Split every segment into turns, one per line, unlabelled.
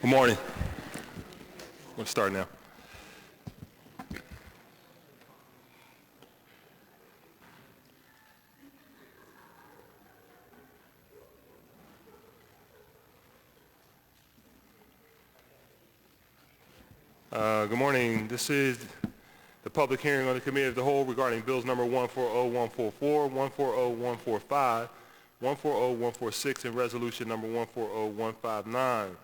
Good morning. We'll start now. Good morning. This is the public hearing on the Committee of the Whole regarding bills number 140144, 140145, 140146, and resolution number 140159.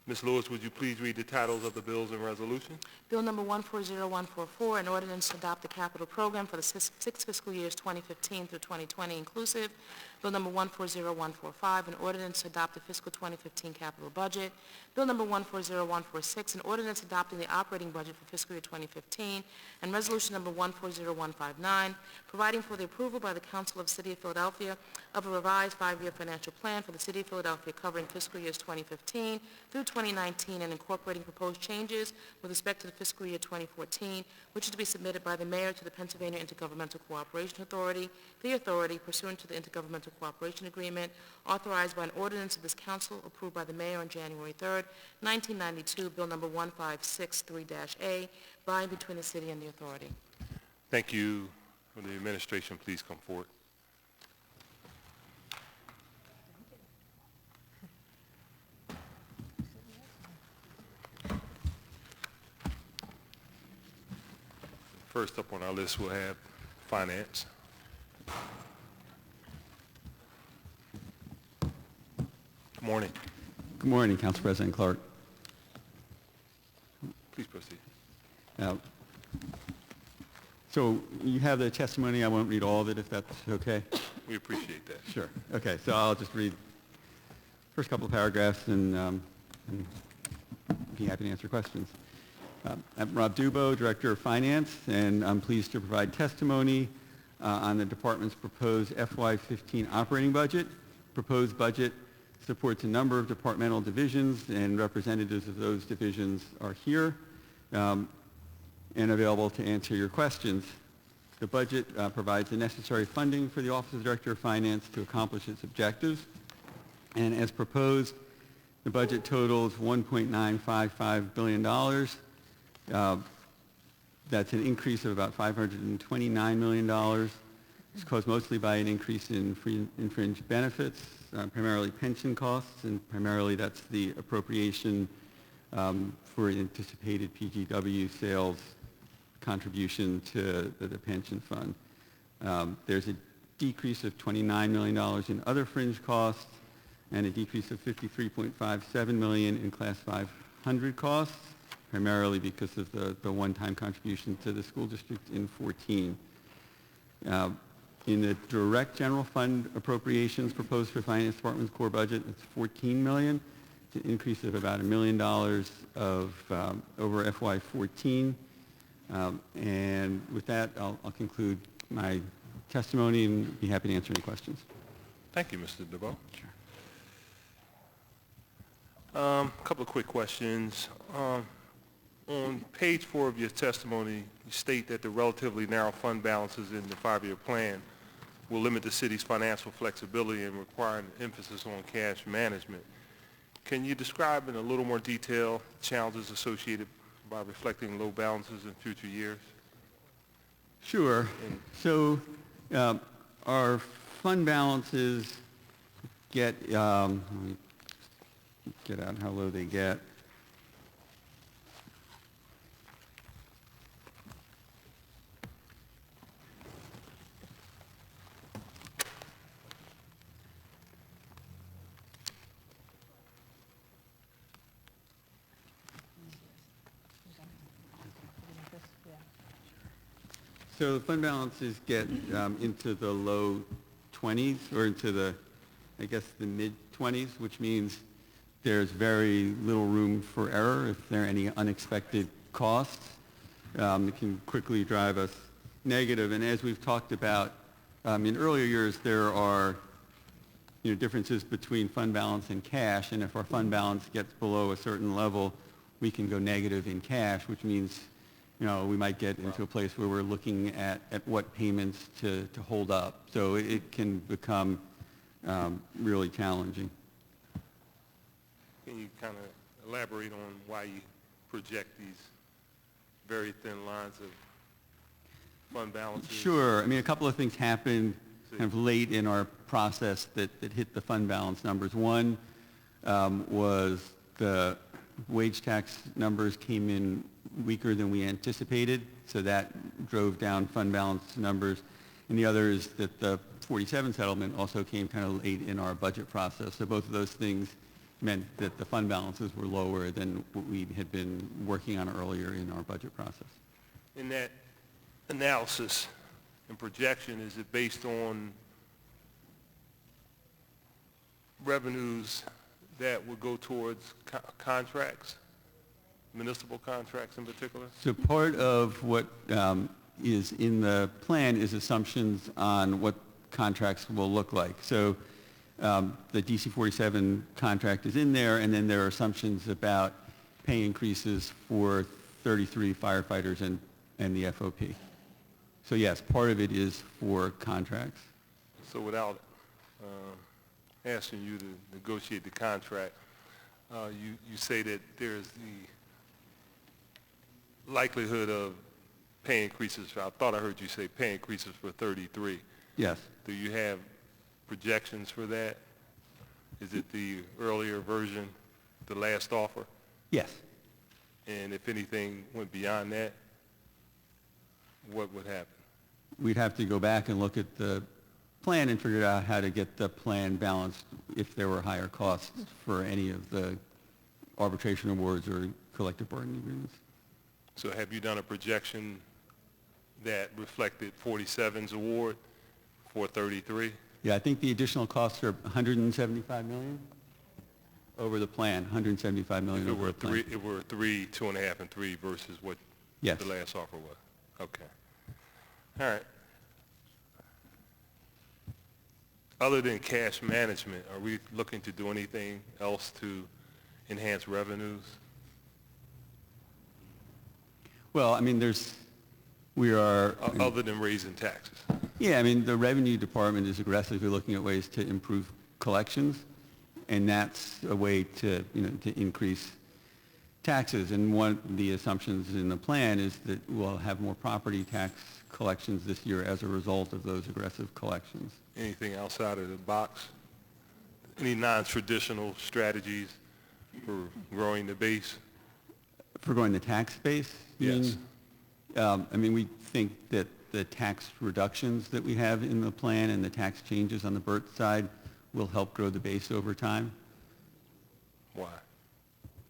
Ms. Lewis, would you please read the titles of the bills and resolution?
Bill number 140144, an ordinance to adopt the capital program for the six fiscal years 2015 through 2020 inclusive. Bill number 140145, an ordinance to adopt the fiscal 2015 capital budget. Bill number 140146, an ordinance adopting the operating budget for fiscal year 2015. And resolution number 140159, providing for the approval by the Council of the City of Philadelphia of a revised five-year financial plan for the City of Philadelphia covering fiscal years 2015 through 2019 and incorporating proposed changes with respect to the fiscal year 2014, which is to be submitted by the Mayor to the Pennsylvania Intergovernmental Cooperation Authority, the authority pursuant to the Intergovernmental Cooperation Agreement, authorized by an ordinance of this Council approved by the Mayor on January 3rd, 1992, Bill number 1563-A, by and between the City and the authority.
Thank you. Will the administration please come forward? First up on our list, we'll have finance. Good morning.
Good morning, Council President Clark.
Please proceed.
So you have the testimony. I won't read all of it if that's okay.
We appreciate that.
Sure. Okay, so I'll just read the first couple of paragraphs and be happy to answer questions. I'm Rob Dubo, Director of Finance, and I'm pleased to provide testimony on the department's proposed FY15 operating budget. Proposed budget supports a number of departmental divisions, and representatives of those divisions are here and available to answer your questions. The budget provides the necessary funding for the Office of Director of Finance to accomplish its objectives, and as proposed, the budget totals $1.955 billion. That's an increase of about $529 million. It's caused mostly by an increase in fringe benefits, primarily pension costs, and primarily that's the appropriation for anticipated PGW sales contribution to the pension fund. There's a decrease of $29 million in other fringe costs and a decrease of $53.57 million in Class 500 costs, primarily because of the one-time contribution to the school district in 14. In the direct general fund appropriations proposed for Finance Department's core budget, it's $14 million. It's an increase of about $1 million over FY14. And with that, I'll conclude my testimony and be happy to answer any questions.
Thank you, Mr. DeVoe. Sure. A couple of quick questions. On page 4 of your testimony, you state that the relatively narrow fund balances in the five-year plan will limit the city's financial flexibility and require an emphasis on cash management. Can you describe in a little more detail challenges associated by reflecting low balances in future years?
Sure. So our fund balances get, let me get out how low they get. So the fund balances get into the low 20s or into the, I guess, the mid-20s, which means there's very little room for error if there are any unexpected costs. It can quickly drive us negative. And as we've talked about in earlier years, there are differences between fund balance and cash. And if our fund balance gets below a certain level, we can go negative in cash, which means we might get into a place where we're looking at what payments to hold up. So it can become really challenging.
Can you kind of elaborate on why you project these very thin lines of fund balances?
Sure. I mean, a couple of things happened kind of late in our process that hit the fund balance numbers. One was the wage tax numbers came in weaker than we anticipated, so that drove down fund balance numbers. And the other is that the 47 settlement also came kind of late in our budget process. So both of those things meant that the fund balances were lower than what we had been working on earlier in our budget process.
In that analysis and projection, is it based on revenues that would go towards contracts, municipal contracts in particular?
So part of what is in the plan is assumptions on what contracts will look like. So the DC-47 contract is in there, and then there are assumptions about pay increases for 33 firefighters and the FOP. So yes, part of it is for contracts.
So without asking you to negotiate the contract, you say that there's the likelihood of pay increases. I thought I heard you say pay increases for 33.
Yes.
Do you have projections for that? Is it the earlier version, the last offer?
Yes.
And if anything went beyond that, what would happen?
We'd have to go back and look at the plan and figure out how to get the plan balanced if there were higher costs for any of the arbitration awards or collective bargaining agreements.
So have you done a projection that reflected 47's award for 33?
Yeah, I think the additional costs are $175 million over the plan, $175 million
If it
over
were
the plan.
three, it were 3, 2.5, and 3 versus what
Yes.
the last offer was. Okay. All right. Other than cash management, are we looking to do anything else to enhance revenues?
Well, I mean, we are...
Other than raising taxes?
Yeah, I mean, the revenue department is aggressively looking at ways to improve collections, and that's a way to, to increase taxes. And one of the assumptions in the plan is that we'll have more property tax collections this year as a result of those aggressive collections.
Anything outside of the box? Any non-traditional strategies for growing the base?
For growing the tax base? you
Yes.
mean? I mean, we think that the tax reductions that we have in the plan and the tax changes on the BERT side will help grow the base over time.
Why?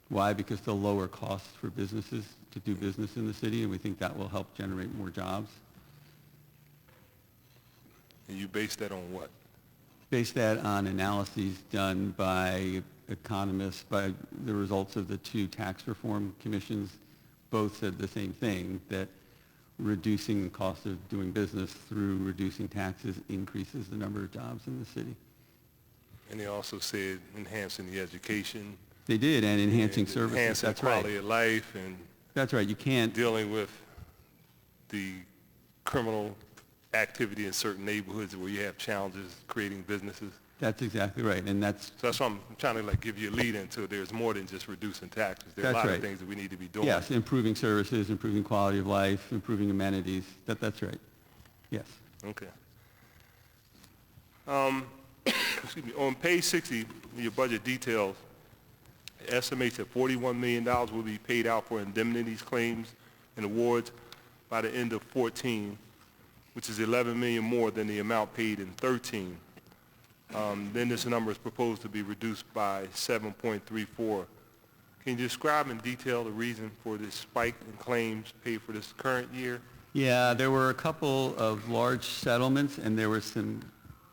Why? Because they'll lower costs for businesses to do business in the city, and we think that will help generate more jobs.
And you base that on what?
Base that on analyses done by economists, by the results of the two tax reform commissions. Both said the same thing, that reducing the cost of doing business through reducing taxes increases the number of jobs in the city.
And they also said enhancing the education.
They did, and enhancing
and
services.
Enhancing
That's
quality
right.
of life and
That's right. You can't.
dealing with the criminal activity in certain neighborhoods where you have challenges creating businesses.
That's exactly right, and that's
So that's why I'm trying to give you a lead into there's more than just reducing taxes. There are a
That's
lot
right.
of things that we need to be doing.
yes, improving services, improving quality of life, improving amenities. That's right. Yes.
Okay. Excuse me. On page 60, your budget details, it estimates that $41 million will be paid out for indemnities, claims, and awards by the end of 14, which is $11 million more than the amount paid in 13. Then this number is proposed to be reduced by 7.34. Can you describe in detail the reason for this spike in claims paid for this current year?
Yeah, there were a couple of large settlements, and there was some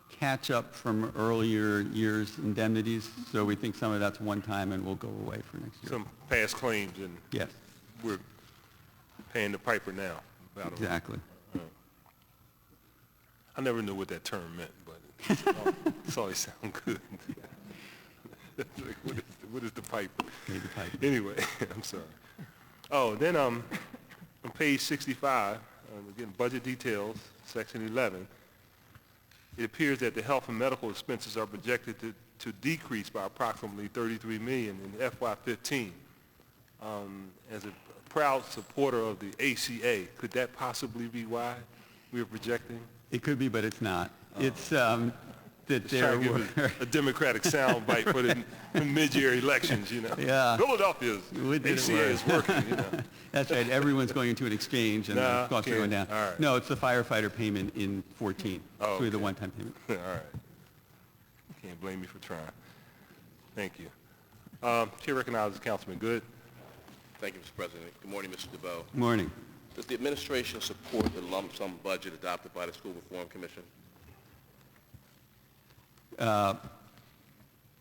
catch-up from earlier years' indemnities, so we think some of that's one-time and will go away for next year.
Some past claims, and
Yes,
we're paying the piper now.
exactly.
I never knew what that term meant, but it's always sound good. It's like, what is the piper?
Pay the piper.
Anyway, I'm sorry. Oh, then on page 65, again, budget details, section 11, it appears that the health and medical expenses are projected to decrease by approximately $33 million in FY15. As a proud supporter of the ACA, could that possibly be why we're projecting?
It could be, but it's not. It's that
Just
there
trying to
were...
give a Democratic soundbite for the mid-year elections, you know?
Yeah.
Philadelphia's
We did it
ACA
work.
is working, you know?
That's right. Everyone's going into an exchange, and
Nah,
the costs are going down.
can't. All right.
No, it's the firefighter payment in 14.
Oh,
It's really the
okay.
one-time payment.
All right. Can't blame me for trying. Thank you. Chair recognizes Councilman Good.
Thank you, Mr. President. Good morning, Mr. DeVoe.
Morning.
Does the administration support the lump sum budget adopted by the School Reform Commission?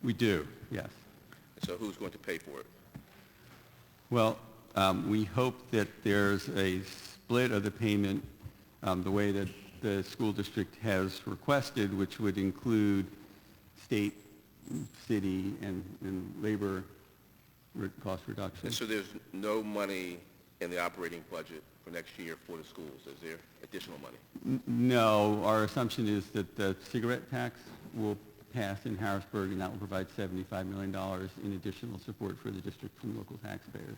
We do, yes.
And so who's going to pay for it?
Well, we hope that there's a split of the payment the way that the school district has requested, which would include state, city, and labor cost reduction.
And so there's no money in the operating budget for next year for the schools. Is there additional money?
No, our assumption is that the cigarette tax will pass in Harrisburg, and that will provide $75 million in additional support for the district from local taxpayers.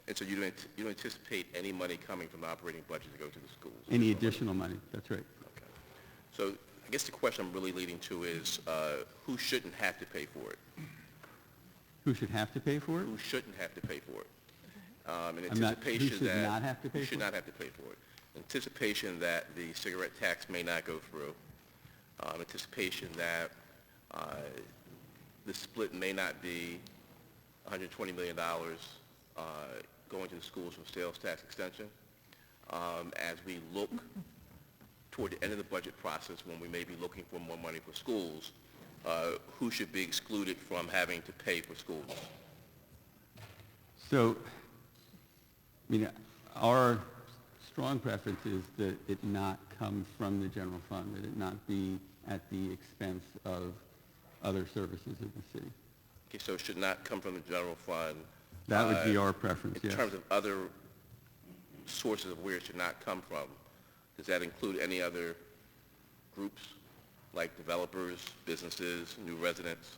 And so you don't anticipate any money coming from the operating budget to go to the schools?
Any additional money, that's right.
Okay. So I guess the question I'm really leading to is who shouldn't have to pay for it?
Who should have to pay for it?
Who shouldn't have to pay for it? In
I'm not- who
anticipation
should
that...
not have to pay
who
for
should
it?
not have to pay for it. Anticipation that the cigarette tax may not go through. Anticipation that the split may not be $120 million going to the schools from sales tax extension. As we look toward the end of the budget process, when we may be looking for more money for schools, who should be excluded from having to pay for schools?
So, I mean, our strong preference is that it not come from the general fund, that it not be at the expense of other services in the city.
Okay, so it should not come from the general fund.
That would be our preference,
In
yes.
terms of other sources of where it should not come from, does that include any other groups, like developers, businesses, new residents?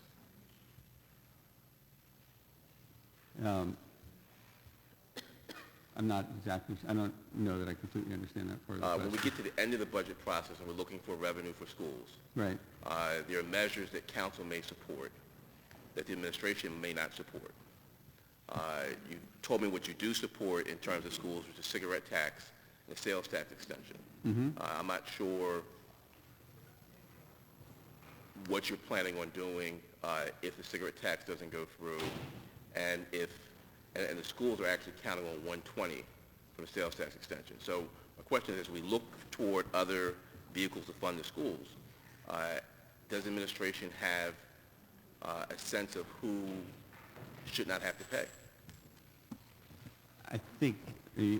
I'm not exactly, I don't know that I completely understand that part of the
When we
question.
get to the end of the budget process and we're looking for revenue for schools,
Right.
there are measures that council may support that the administration may not support. You told me what you do support in terms of schools, which is cigarette tax and the sales tax extension. I'm not sure what you're planning on doing if the cigarette tax doesn't go through, and and the schools are actually counting on 120 from the sales tax extension. So my question is, as we look toward other vehicles to fund the schools, does the administration have a sense of who should not have to pay?
I think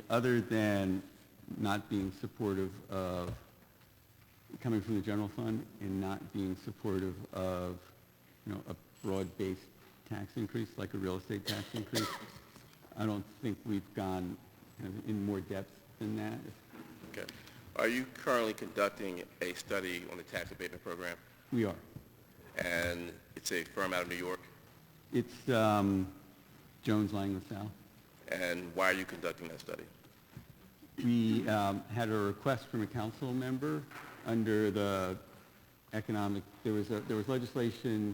other than not being supportive of coming from the general fund and not being supportive of, a broad-based tax increase, like a real estate tax increase, I don't think we've gone in more depth than that.
Okay. Are you currently conducting a study on the tax abatement program?
We are.
And it's a firm out of New York?
It's Jones Lang LaSalle.
And why are you conducting that study?
We had a request from a council member under the economic, there was legislation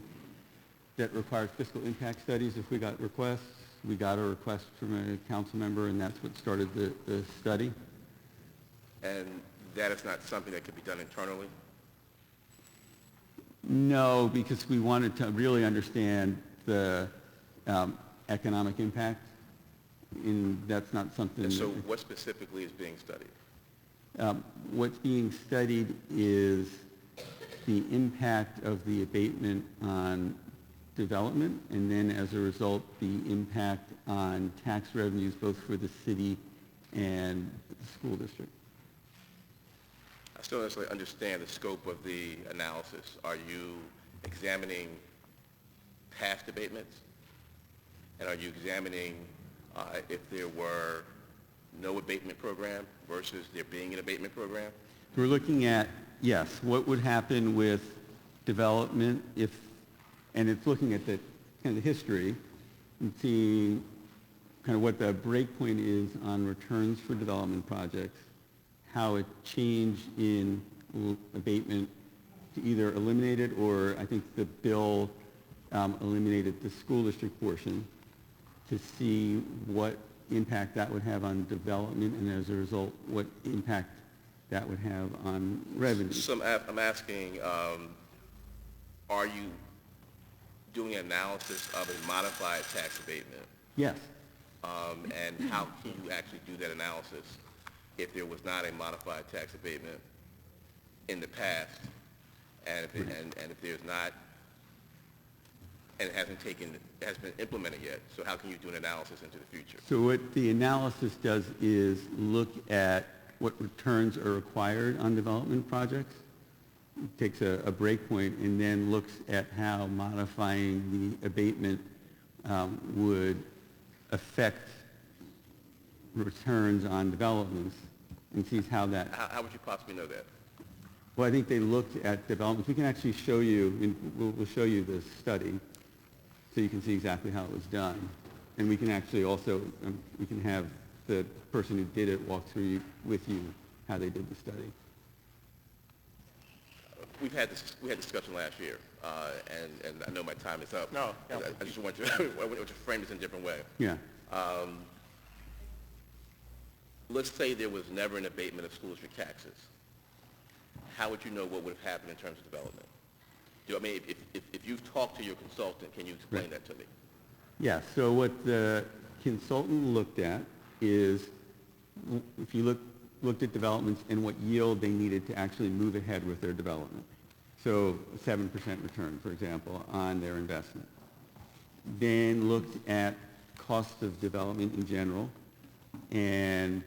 that required fiscal impact studies if we got requests. We got a request from a council member, and that's what started the study.
And that is not something that could be done internally?
No, because we wanted to really understand the economic impact, and that's not something...
And so
that-
what specifically is being studied?
What's being studied is the impact of the abatement on development, and then as a result, the impact on tax revenues both for the city and the school district.
I still don't necessarily understand the scope of the analysis. Are you examining past abatements? And are you examining if there were no abatement program versus there being an abatement program?
We're looking at, yes, what would happen with development if, and it's looking at the kind of the history, and seeing kind of what the breakpoint is on returns for development projects, how it changed in abatement to either eliminate it, or I think the bill eliminated the school district portion, to see what impact that would have on development, and as a result, what impact that would have on revenue.
So I'm asking, are you doing an analysis of a modified tax abatement?
Yes.
And how can you actually do that analysis if there was not a modified tax abatement in the past, and if, and if there's not, and it hasn't been implemented yet? So how can you do an analysis into the future?
So what the analysis does is look at what returns are required on development projects, takes a break point, and then looks at how modifying the abatement would affect returns on developments, and sees how that...
How would you possibly know that?
Well, I think they looked at developments. We can actually show you, and we'll show you the study, so you can see exactly how it was done. And we can actually also, we can have the person who did it walk through with you how they did the study.
We had discussion last year, and I know my time is up.
No, yeah.
I just want to frame this in a different way.
Yeah.
Let's say there was never an abatement of school district taxes. How would you know what would have happened in terms of development? I mean, if you've talked to your consultant, can you explain
Right.
that to me?
Yeah, so what the consultant looked at is, if you looked at developments and what yield they needed to actually move ahead with their development. So 7% return, for example, on their investment. Then looked at cost of development in general, and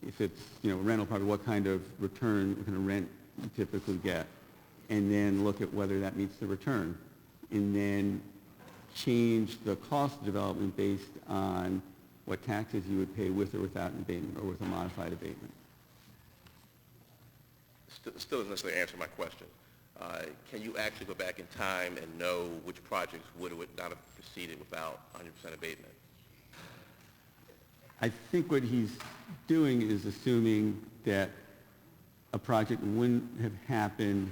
if it's, rental property, what kind of return, what kind of rent you typically get, and then look at whether that meets the return. And then change the cost of development based on what taxes you would pay with or without an abatement, or with a modified abatement.
Still doesn't necessarily answer my question. Can you actually go back in time and know which projects would or would not have proceeded without 100% abatement?
I think what he's doing is assuming that a project wouldn't have happened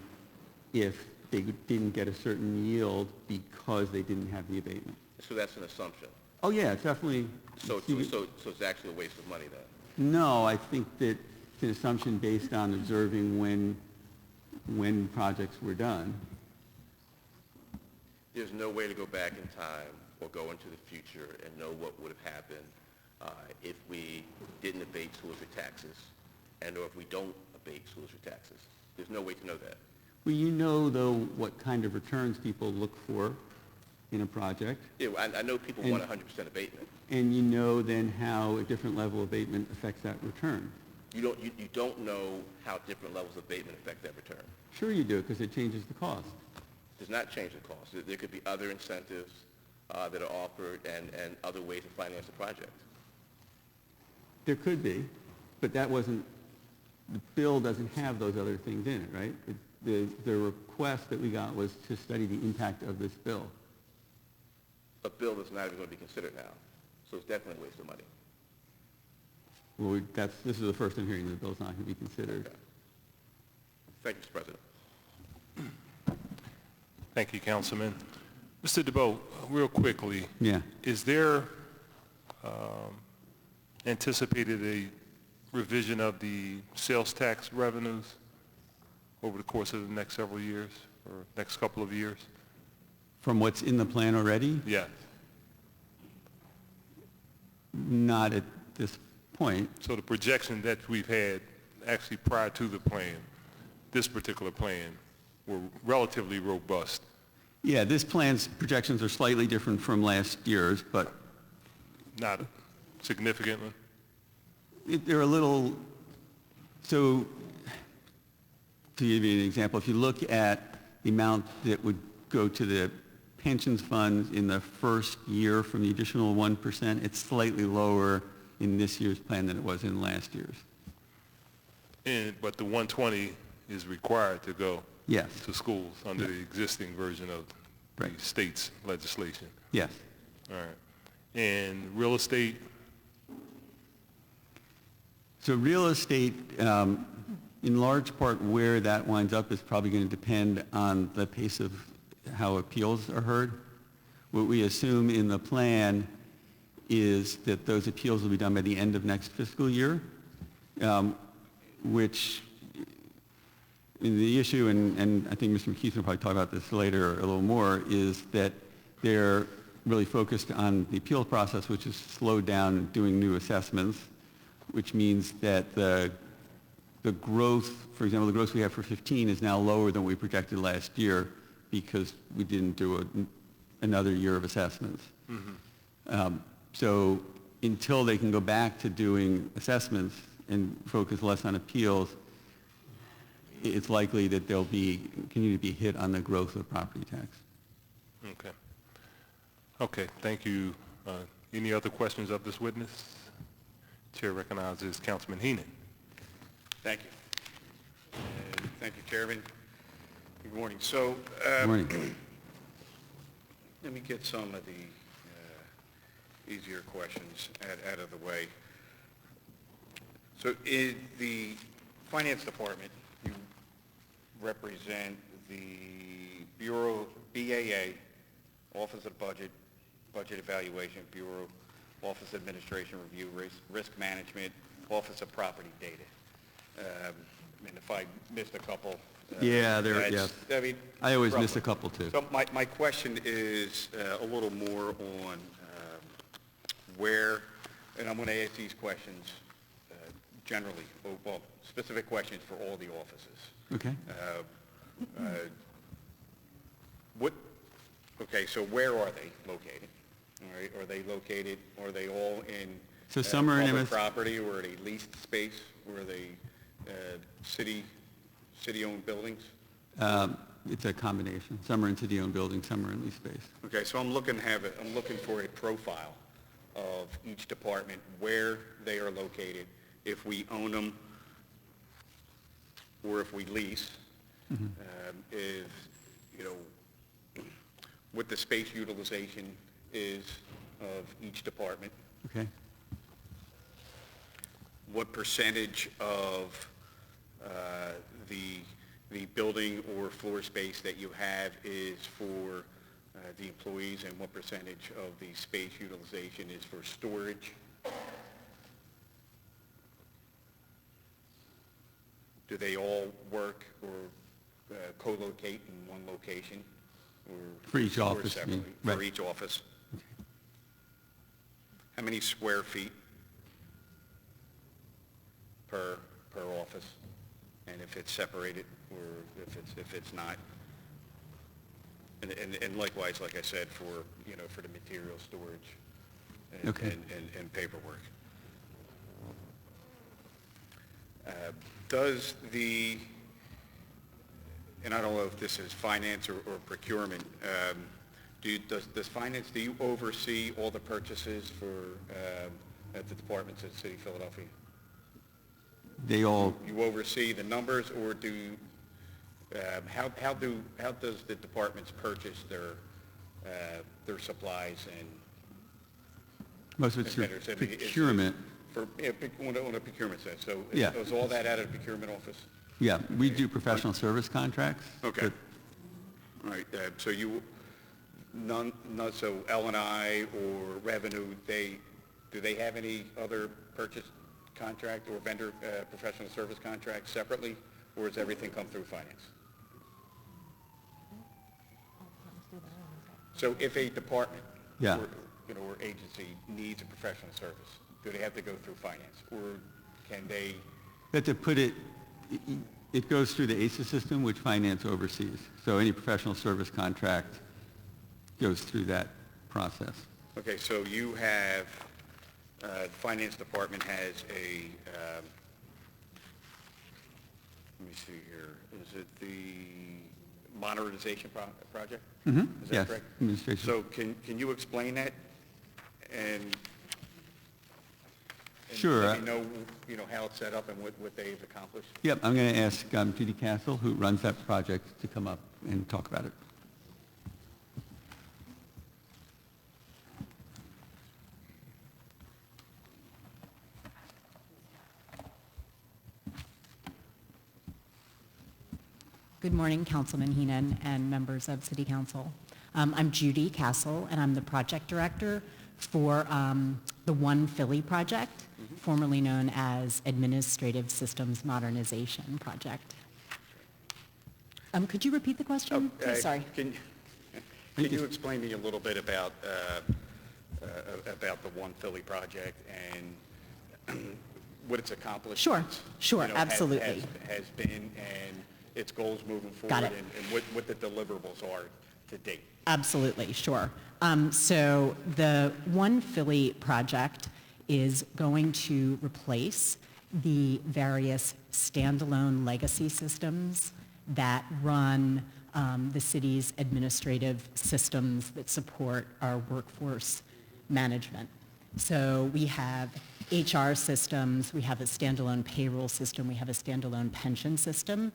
if they didn't get a certain yield because they didn't have the abatement.
So that's an assumption.
Oh, yeah, it's definitely...
So it's actually a waste of money then?
No, I think that it's an assumption based on observing when projects were done.
There's no way to go back in time or go into the future and know what would have happened if we didn't abate school district taxes, and or if we don't abate school district taxes. There's no way to know that.
Well, you know, though, what kind of returns people look for in a project.
Yeah, I know people want 100% abatement.
And you know then how a different level of abatement affects that return.
You don't know how different levels of abatement affect that return.
Sure you do, because it changes the cost.
Does not change the cost. There could be other incentives that are offered and other ways to finance the project.
There could be, but that wasn't, the bill doesn't have those other things in it, right? The request that we got was to study the impact of this bill.
A bill that's not even going to be considered now. So it's definitely a waste of money.
Well, this is the first I'm hearing that the bill's not going to be considered.
Okay. Thank you, Mr. President.
Thank you, Councilman. Mr. DeBoe, real quickly,
Yeah.
is there anticipated a revision of the sales tax revenues over the course of the next several years or next couple of years?
From what's in the plan already?
Yes.
Not at this point.
So the projection that we've had actually prior to the plan, this particular plan, were relatively robust.
Yeah, this plan's projections are slightly different from last year's, but
Not significantly?
they're a little, so to give you an example, if you look at the amount that would go to the pensions funds in the first year from the additional 1%, it's slightly lower in this year's plan than it was in last year's.
But the 120 is required to go
Yes,
to schools under the existing version of the
Right.
state's legislation.
yes.
All right. And real estate,
So real estate, in large part where that winds up is probably going to depend on the pace of how appeals are heard. What we assume in the plan is that those appeals will be done by the end of next fiscal year, which in the issue, and I think Mr. McKeith will probably talk about this later a little more, is that they're really focused on the appeal process, which is slowed down doing new assessments, which means that the growth, for example, the growth we have for 15 is now lower than we projected last year because we didn't do another year of assessments. So until they can go back to doing assessments and focus less on appeals, it's likely that they'll continue to be hit on the growth of property tax.
okay. Okay, thank you. Any other questions of this witness? Chair recognizes Councilman Heenan.
Thank you. Thank you, Chairman. Good morning. So,
Good morning.
let me get some of the easier questions out of the way. So, in the Finance Department, you represent the Bureau, BAA, Office of Budget Evaluation, Bureau, Office of Administration Review, Risk Management, Office of Property Data. And if I missed a couple.
Yes.
I mean,
I always miss
roughly.
a couple too.
So my question is a little more on where, and I'm going to ask these questions generally, well, specific questions for all the offices.
Okay.
Okay, so where are they located? All right, are they located, are they all in
So some are in
public
MS
property, or are they leased space, or are they city-owned buildings?
It's a combination. Some are in city-owned buildings, some are in lease space.
Okay, so I'm looking for a profile of each department, where they are located, if we own them, or if we lease, if, you know, what the space utilization is of each department,
Okay.
what percentage of the building or floor space that you have is for the employees, and what percentage of the space utilization is for storage? Do they all work or co-locate in one location? Or
For each
or
office, you mean?
separately?
Right.
For each office? How many square feet per office? And if it's separated, or if it's not? And likewise, like I said, for, you know, for the material storage and,
Okay.
and paperwork. Does the, and I don't know if this is finance or procurement, does finance, do you oversee all the purchases for, at the departments at City of Philadelphia?
They all,
You oversee the numbers, or do, how does the departments purchase their supplies and
most of it's through
vendors? I mean,
procurement.
For, on a procurement side, so
Yeah.
is all that out of the procurement office?
Yeah, we do professional service contracts.
Okay.
but
All right, so you, so L&I or revenue, do they have any other purchase contract or vendor, professional service contract separately, or does everything come through finance? So if a department,
Yeah.
or, you know, or agency needs a professional service, do they have to go through finance, or can they?
But to put it, it goes through the ACES system, which finance oversees. So any professional service contract goes through that process.
Okay, so you have, the finance department has a, let me see here, is it the modernization project? Is that
Yes,
correct?
administration.
So can you explain that? And
Sure.
let me know, you know, how it's set up and what they've accomplished?
Yep, I'm going to ask Judy Castle, who runs that project, to come up and talk about it.
Good morning, Councilman Heenan and members of City Council. I'm Judy Castle, and I'm the project director for the One Philly project, formerly known as Administrative Systems Modernization Project. Could you repeat the question? Please, sorry.
Can you explain to me a little bit about the One Philly project and what its accomplishments?
Sure,
you know,
absolutely.
has been and its goals moving forward
Got it.
and what the deliverables are to date?
Absolutely, sure. So the One Philly project is going to replace the various standalone legacy systems that run the city's administrative systems that support our workforce management. So we have HR systems, we have a standalone payroll system, we have a standalone pension system.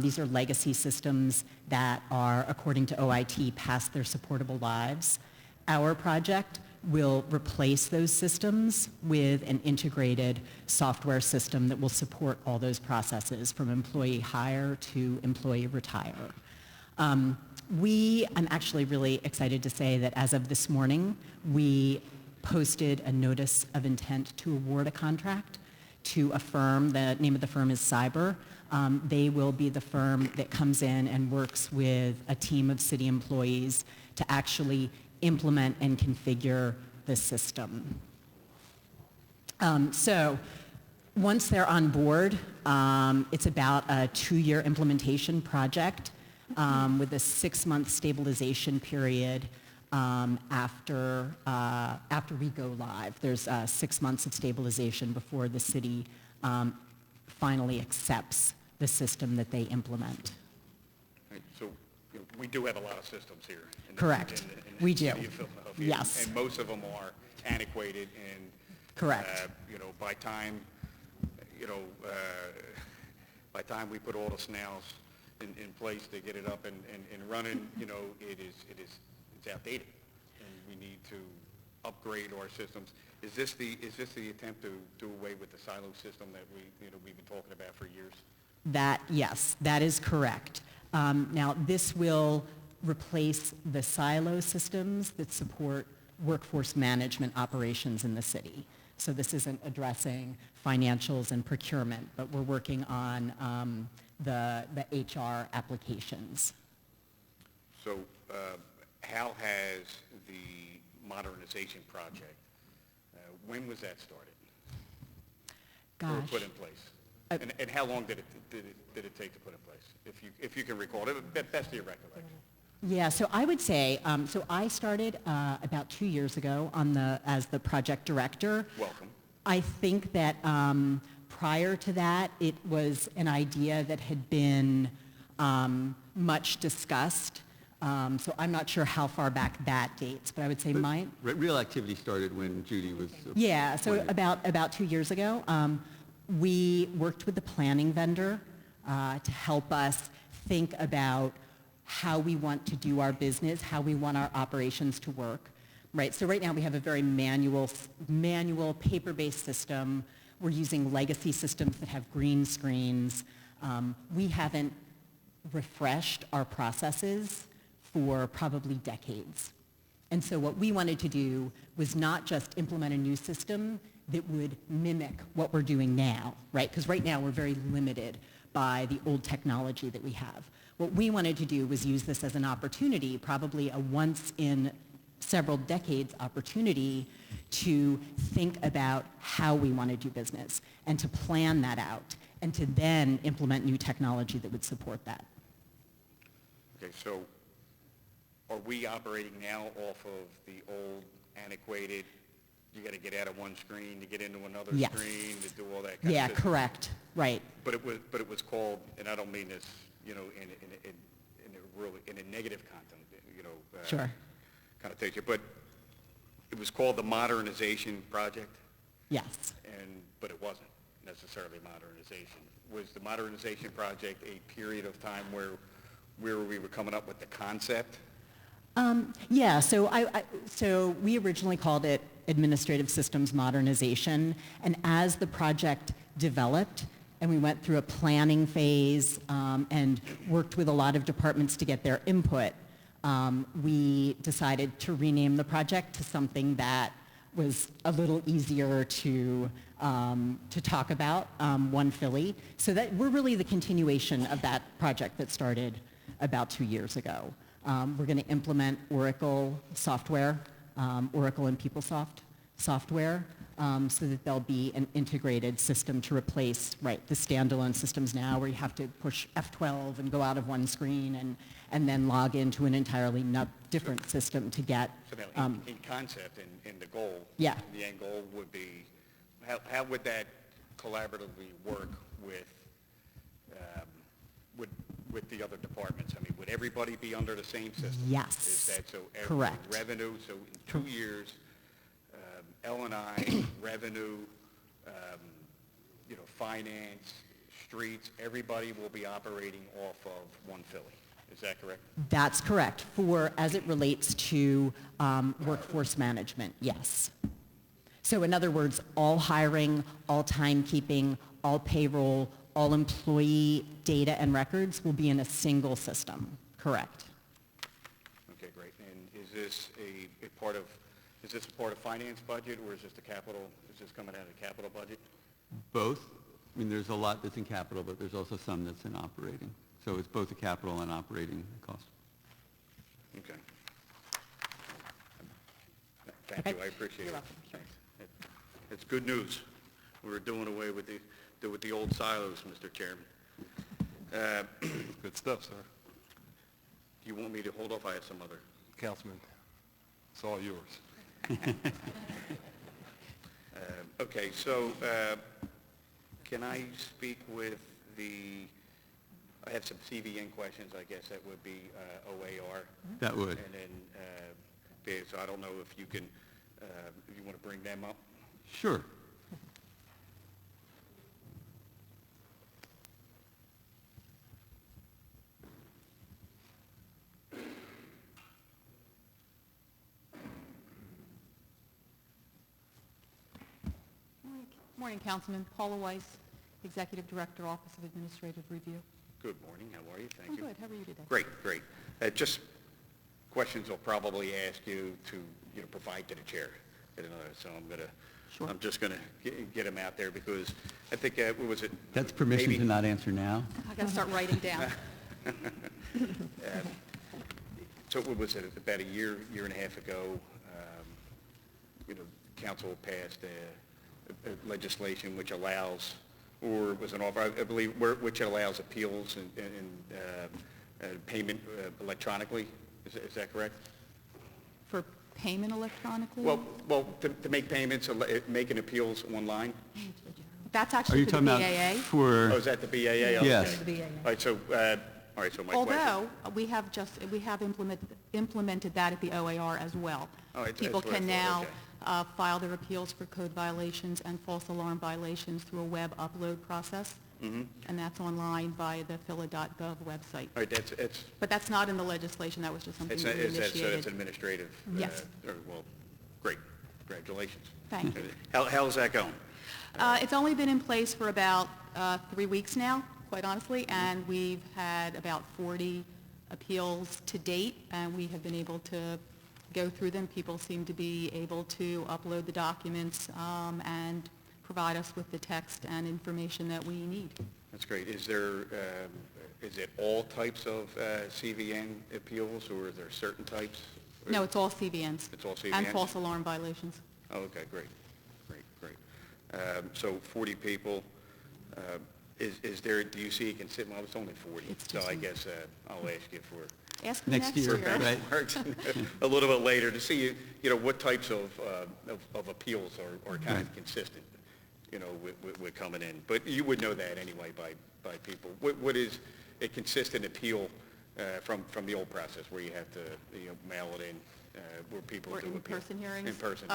These are legacy systems that are, according to OIT, past their supportable lives. Our project will replace those systems with an integrated software system that will support all those processes from employee hire to employee retire. I'm actually really excited to say that as of this morning, we posted a notice of intent to award a contract to a firm. The name of the firm is Cyber. They will be the firm that comes in and works with a team of city employees to actually implement and configure the system. So once they're on board, it's about a 2-year implementation project with a 6-month stabilization period after we go live. There's 6 months of stabilization before the city finally accepts the system that they implement.
Right, so you know, we do have a lot of systems here.
Correct.
In
We
the
do.
city of Philadelphia,
Yes.
And most of them are antiquated and
Correct.
you know, by time we put all the snails in place to get it up and running, you know, it's outdated, and we need to upgrade our systems. Is this the attempt to do away with the silo system that we've been talking about for years?
Yes, that is correct. Now, this will replace the silo systems that support workforce management operations in the city. So this isn't addressing financials and procurement, but we're working on the HR applications.
So how has the modernization project, when was that started? Or
Gosh.
put in place? And how long did it take to put in place? If you can recall, best of your recollection.
Yeah, so I would say, so I started about 2 years ago as the project director.
Welcome.
I think that prior to that, it was an idea that had been much discussed. So I'm not sure how far back that dates, but I would say mine.
Real activity started when Judy was
Yeah, so
appointed.
about 2 years ago, we worked with the planning vendor to help us think about how we want to do our business, how we want our operations to work, right? So right now we have a very manual paper-based system. We're using legacy systems that have green screens. We haven't refreshed our processes for probably decades. And so what we wanted to do was not just implement a new system that would mimic what we're doing now, right? Because right now we're very limited by the old technology that we have. What we wanted to do was use this as an opportunity, probably a once in several decades opportunity to think about how we want to do business and to plan that out and to then implement new technology that would support that.
Okay, so are we operating now off of the old antiquated, you got to get out of one screen to get into another
Yes.
screen to do all that kind
Yeah,
of stuff?
correct, right.
But it was called, and I don't mean this, you know, in a negative content, you know,
Sure.
connotation, but it was called the Modernization Project,
Yes.
but it wasn't necessarily modernization. Was the Modernization Project a period of time where we were coming up with the concept?
Yeah, so we originally called it Administrative Systems Modernization, and as the project developed, and we went through a planning phase and worked with a lot of departments to get their input, we decided to rename the project to something that was a little easier to talk about, One Philly. So that we're really the continuation of that project that started about 2 years ago. We're going to implement Oracle software, Oracle and PeopleSoft software, so that there'll be an integrated system to replace, the standalone systems now where you have to push F12 and go out of one screen and then log into an entirely different system to get.
So now, in concept, in the goal,
Yeah.
the end goal would be, how would that collaboratively work with the other departments? I mean, would everybody be under the same system?
Yes.
Is that so?
Correct.
Revenue, so in 2 years, L&I, revenue, finance, streets, everybody will be operating off of One Philly. Is that correct?
That's correct. As it relates to workforce management, yes. So in other words, all hiring, all timekeeping, all payroll, all employee data and records will be in a single system. Correct.
Okay, great. And is this a part of finance budget, or is this coming out of the capital budget?
Both. I mean, there's a lot that's in capital, but there's also some that's in operating. So it's both a capital and operating cost.
Okay. Thank you, I appreciate it.
You're welcome.
Thanks. It's good news. We're doing away with the old silos, Mr. Chairman.
Good stuff, sir.
Do you want me to hold off? I have some other.
Councilman, it's all yours.
Okay, so can I speak with I have some CVN questions, I guess that would be OAR.
That would.
And then, so I don't know if you can, if you want to bring them up.
Sure.
Morning, Councilman. Paula Weiss, Executive Director, Office of Administrative Review.
Good morning, how are you? Thank
I'm
you.
good. How are you today?
Great, great. Just questions I'll probably ask you to, provide to the chair. So
Sure.
I'm just going to get them out there because I think, what was it?
That's permission
Maybe-
to not answer now?
I got to start writing down.
So what was it, about a year and a half ago, council passed a legislation which allows, or was an offer, I believe, which allows appeals and payment electronically. Is that correct?
For payment electronically?
Well, to make payments, making appeals online?
That's
Are
actually
you
for the
talking about
BAA.
for,
Oh, is that the BAA? Okay.
Yes.
All right, so my question.
Although, we have implemented that at the OAR as well.
Oh, that's
People
what I
can
thought,
now file their appeals for code violations and false alarm violations through a web upload process. And that's online by the phila.gov website.
All right, it's
But that's not in the legislation. That was just something
It's,
we
so it's
initiated.
administrative?
Yes.
Well, great, congratulations.
Thank you.
How's that going?
It's only been in place for about 3 weeks now, quite honestly, and we've had about 40 appeals to date, and we have been able to go through them. People seem to be able to upload the documents and provide us with the text and information that we need.
That's great. Is it all types of CVN appeals, or is there certain types?
No, it's all CVNs.
It's all
And
CVNs?
false alarm violations.
Oh, okay, great. So 40 people. Is there, do you see, well, it's only 40,
It's
so
just
I
me.
guess I'll ask you for
Ask me
next year, right?
a little bit later to see, what types of appeals are kind of
Right.
consistent, with coming in. But you would know that anyway by people. What is a consistent appeal from the old process where you have to, mail it in, where people
Or
do appeal?
in-person hearings?
In-person.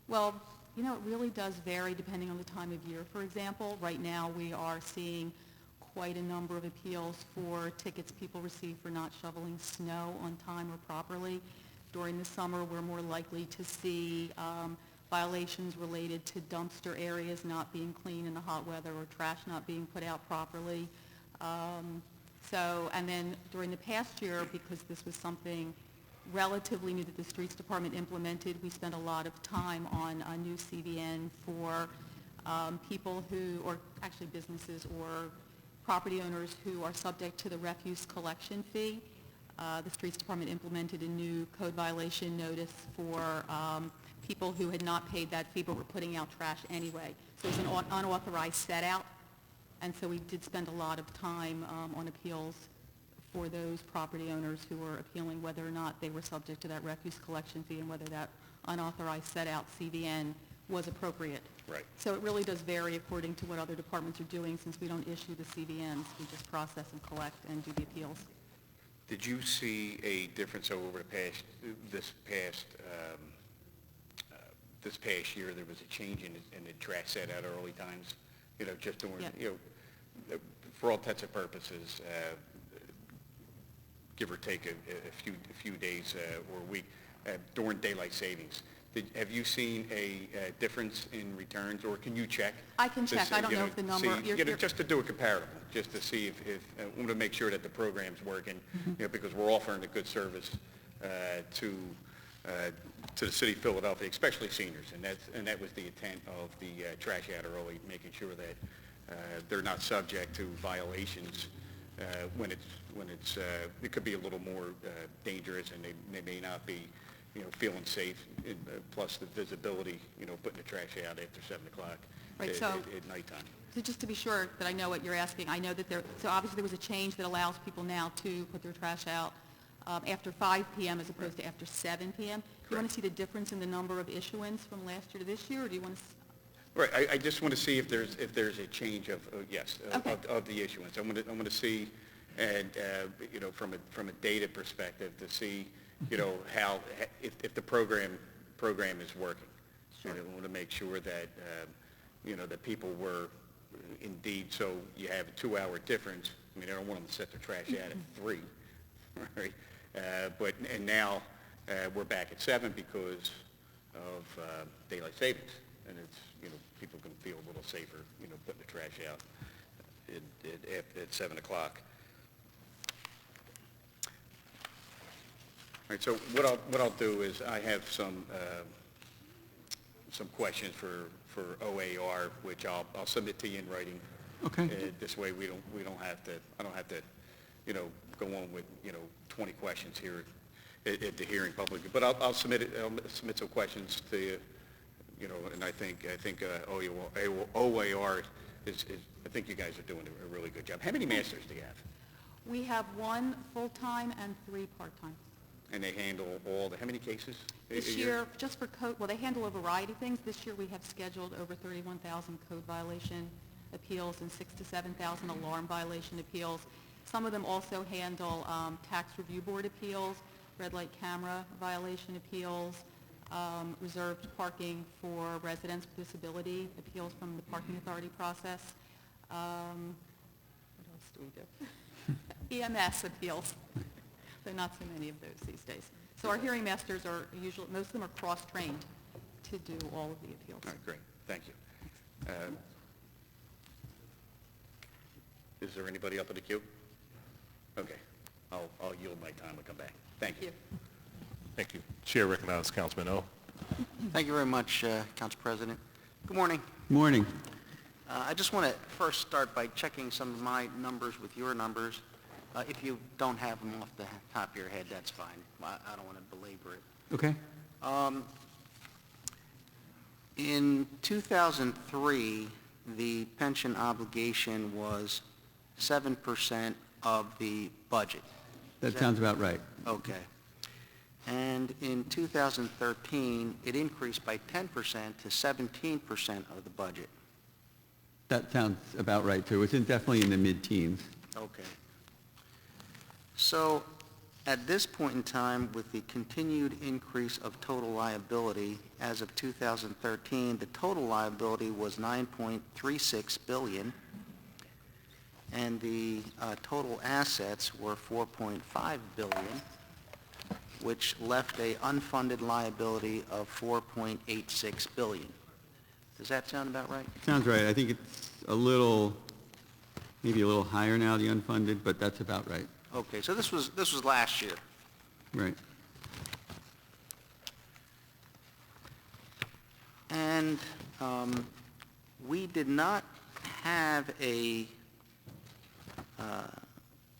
Well, it really does vary depending on the time of year. For example, right now, we are seeing quite a number of appeals for tickets people receive for not shoveling snow on time or properly. During the summer, we're more likely to see violations related to dumpster areas not being clean in the hot weather or trash not being put out properly. And then during the past year, because this was something relatively new that the Streets Department implemented, we spent a lot of time on a new CVN for people who, or actually businesses or property owners who are subject to the refuse collection fee. The Streets Department implemented a new code violation notice for people who had not paid that fee but were putting out trash anyway. So it was an unauthorized set-out, and so we did spend a lot of time on appeals for those property owners who were appealing whether or not they were subject to that refuse collection fee and whether that unauthorized set-out CVN was appropriate.
Right.
So it really does vary according to what other departments are doing, since we don't issue the CVNs. We just process and collect and do the appeals.
Did you see a difference over this past year? There was a change in the trash set out early times, just during,
Yeah.
for all intents and purposes, give or take a few days or a week during daylight savings. Have you seen a difference in returns, or can you check?
I can check. I don't know if the number...
Just to do a comparable, just to see if I want to make sure that the program's working, because we're offering a good service to the city of Philadelphia, especially seniors, and that was the intent of the trash out early, making sure that they're not subject to violations when it could be a little more dangerous, and they may not be feeling safe, plus the visibility, putting the trash out after 7 o'clock
Right,
at nighttime.
So just to be sure that I know what you're asking, I know that so obviously there was a change that allows people now to put their trash out after 5 p.m. as opposed to after 7 p.m. Do you want to see the difference in the number of issuance from last year to this year, or do you want to...
Right, I just want to see if there's a change of
Okay.
of the issuance. I want to see, and from a data perspective, to see how if the program is working.
Sure.
And I want to make sure that that people were indeed. So you have a 2-hour difference. I mean, I don't want them to set their trash out at 3, right? But now we're back at 7 because of daylight savings, and it's people can feel a little safer putting the trash out at 7 o'clock. All right, so what I'll do is I have some questions for OAR, which I'll submit to you in writing.
Okay.
This way I don't have to go on with 20 questions here at the hearing publicly. But I'll submit some questions to you, and I think OAR is I think you guys are doing a really good job. How many masters do you have?
We have 1 full-time and 3 part-time.
And they handle how many cases?
This year, just for code, well, they handle a variety of things. This year, we have scheduled over 31,000 code violation appeals and 6,000 to 7,000 alarm violation appeals. Some of them also handle tax review board appeals, red light camera violation appeals, reserved parking for residents with disability, appeals from the parking authority process. What else do we do? EMS appeals. There are not so many of those these days. So our hearing masters are usually, most of them are cross-trained to do all of the appeals.
All right, great, thank you. Is there anybody up in the queue? Okay, I'll yield my time and come back. Thank you.
Thank you. Chair recognizes Councilman O.
Thank you very much, Council President. Good morning.
Morning.
I just want to first start by checking some of my numbers with your numbers. If you don't have them off the top of your head, that's fine. I don't want to belabor it.
Okay.
In 2003, the pension obligation was 7% of the budget.
That sounds about right.
Okay. And in 2013, it increased by 10% to 17% of the budget.
That sounds about right, too. It's definitely in the mid-teens.
Okay. So at this point in time, with the continued increase of total liability, as of 2013, the total liability was $9.36 billion, and the total assets were $4.5 billion. which left a unfunded liability of $4.86 billion. Does that sound about right?
Sounds right. I think it's a little, maybe a little higher now, the unfunded, but that's about right.
Okay, so this was last year.
Right.
And we did not have a,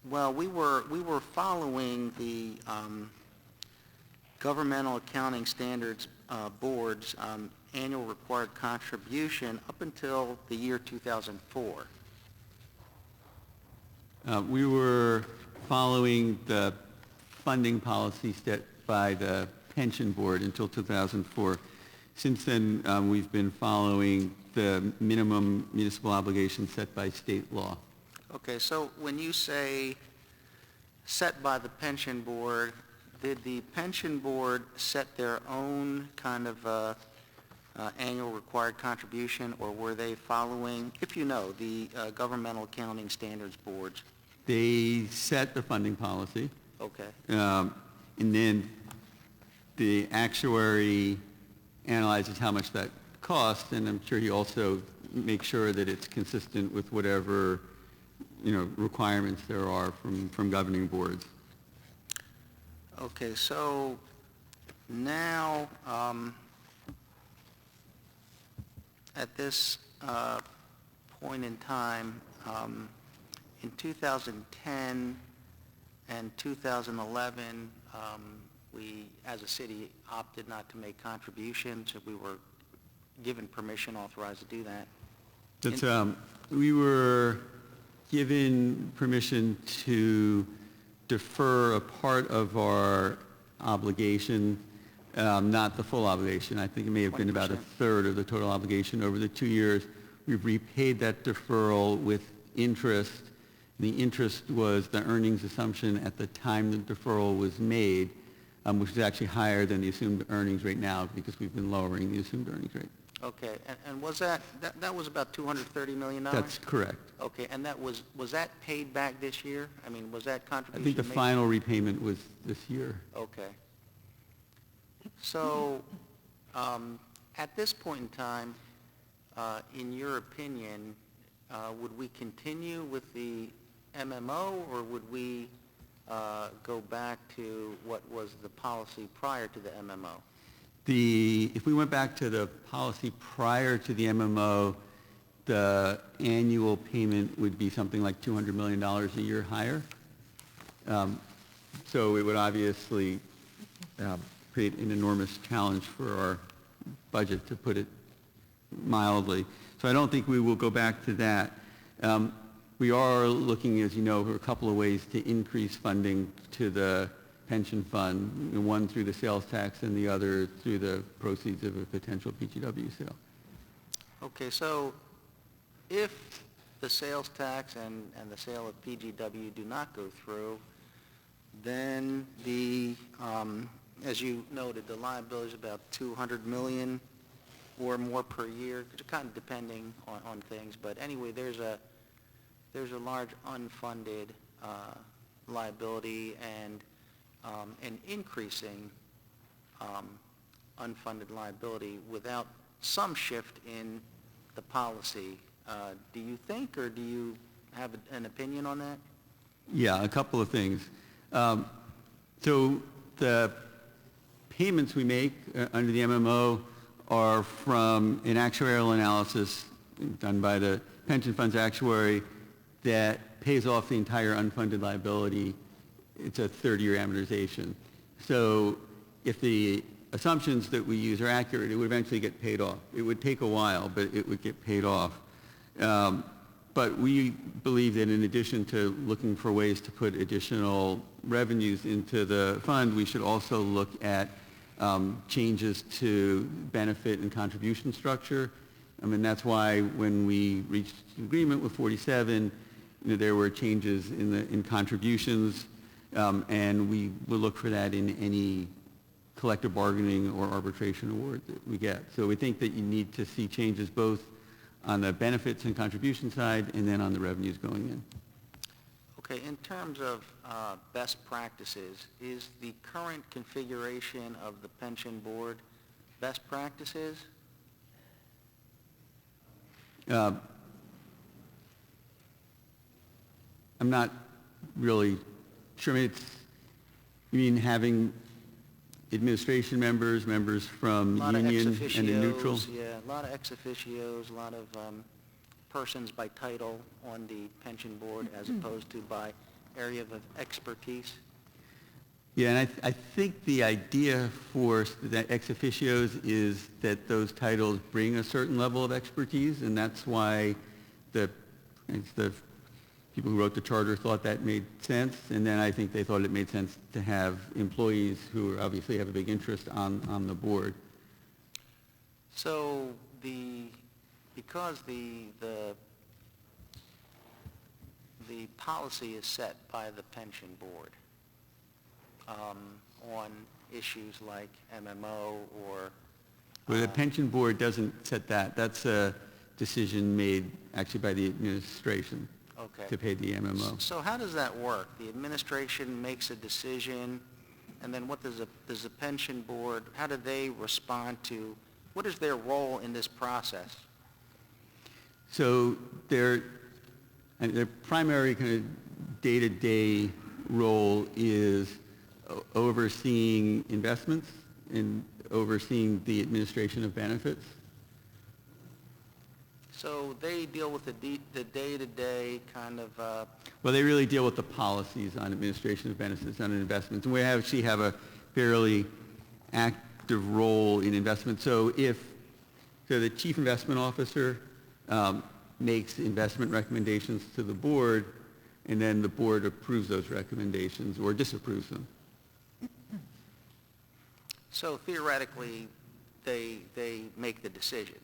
well, we were following the Governmental Accounting Standards Board's annual required contribution up until the year 2004.
We were following the funding policy set by the pension board until 2004. Since then, we've been following the minimum municipal obligations set by state law.
Okay, so when you say set by the pension board, did the pension board set their own kind of annual required contribution, or were they following, if you know, the Governmental Accounting Standards Boards?
They set the funding policy,
Okay.
and then the actuary analyzes how much that costs, and I'm sure he also makes sure that it's consistent with whatever, requirements there are from governing boards.
Okay, so now, at this point in time, in 2010 and 2011, we, as a city, opted not to make contributions. We were given permission, authorized to do that.
That's, we were given permission to defer a part of our obligation, not the full obligation. I think it may have been about a
20%.
third of the total obligation over the 2 years. We've repaid that deferral with interest. The interest was the earnings assumption at the time the deferral was made, which is actually higher than the assumed earnings rate now because we've been lowering the assumed earnings rate.
Okay, and was that was about $230 million?
That's correct.
Okay, and was that paid back this year? I mean, was that
I
contribution
think the
made?
final repayment was this year.
Okay. So, at this point in time, in your opinion, would we continue with the MMO, or would we go back to what was the policy prior to the MMO?
If we went back to the policy prior to the MMO, the annual payment would be something like $200 million a year higher. So it would obviously create an enormous challenge for our budget, to put it mildly. So I don't think we will go back to that. We are looking, as you know, for a couple of ways to increase funding to the pension fund, one through the sales tax and the other through the proceeds of a potential PGW sale.
Okay, so if the sales tax and the sale of PGW do not go through, then as you noted, the liability is about $200 million or more per year, kind of depending on things. But anyway, there's a large unfunded liability and an increasing unfunded liability without some shift in the policy. Do you think, or do you have an opinion on that?
Yeah, a couple of things. So the payments we make under the MMO are from an actuarial analysis done by the pension fund's actuary that pays off the entire unfunded liability. It's a 30-year amortization. So if the assumptions that we use are accurate, it would eventually get paid off. It would take a while, but it would get paid off. But we believe that in addition to looking for ways to put additional revenues into the fund, we should also look at changes to benefit and contribution structure. I mean, that's why when we reached an agreement with 47, there were changes in contributions, and we will look for that in any collective bargaining or arbitration award that we get. So we think that you need to see changes both on the benefits and contribution side and then on the revenues going in.
Okay, in terms of best practices, is the current configuration of the pension board best practices?
I'm not really sure. I mean, you mean having administration members, members from
A lot
the
of ex
union and the neutral?
officios, yeah, a lot of ex officios, a lot of persons by title on the pension board as opposed to by area of expertise.
Yeah, and I think the idea for the ex officios is that those titles bring a certain level of expertise, and that's why the people who wrote the charter thought that made sense, and then I think they thought it made sense to have employees who obviously have a big interest on the board.
So because the policy is set by the pension board on issues like MMO or...
Well, the pension board doesn't set that. That's a decision made actually by the administration
Okay.
to pay the MMO.
So how does that work? The administration makes a decision, and then what does the pension board, how do they respond to, what is their role in this process?
So their primary kind of day-to-day role is overseeing investments and overseeing the administration of benefits.
So they deal with the day-to-day kind of,
Well, they really deal with the policies on administration of benefits and investments. And we actually have a fairly active role in investments. So the chief investment officer makes investment recommendations to the board, and then the board approves those recommendations or disapproves them.
so theoretically, they make the decisions.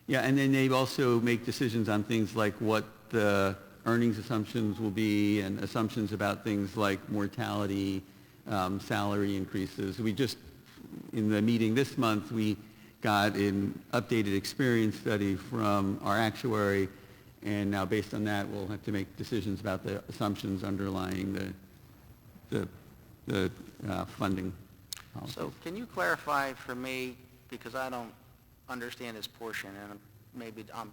Yeah, and then they also make decisions on things like what the earnings assumptions will be and assumptions about things like mortality, salary increases. We just, in the meeting this month, we got an updated experience study from our actuary, and now based on that, we'll have to make decisions about the assumptions underlying the funding policy.
So can you clarify for me, because I don't understand this portion, and maybe I'm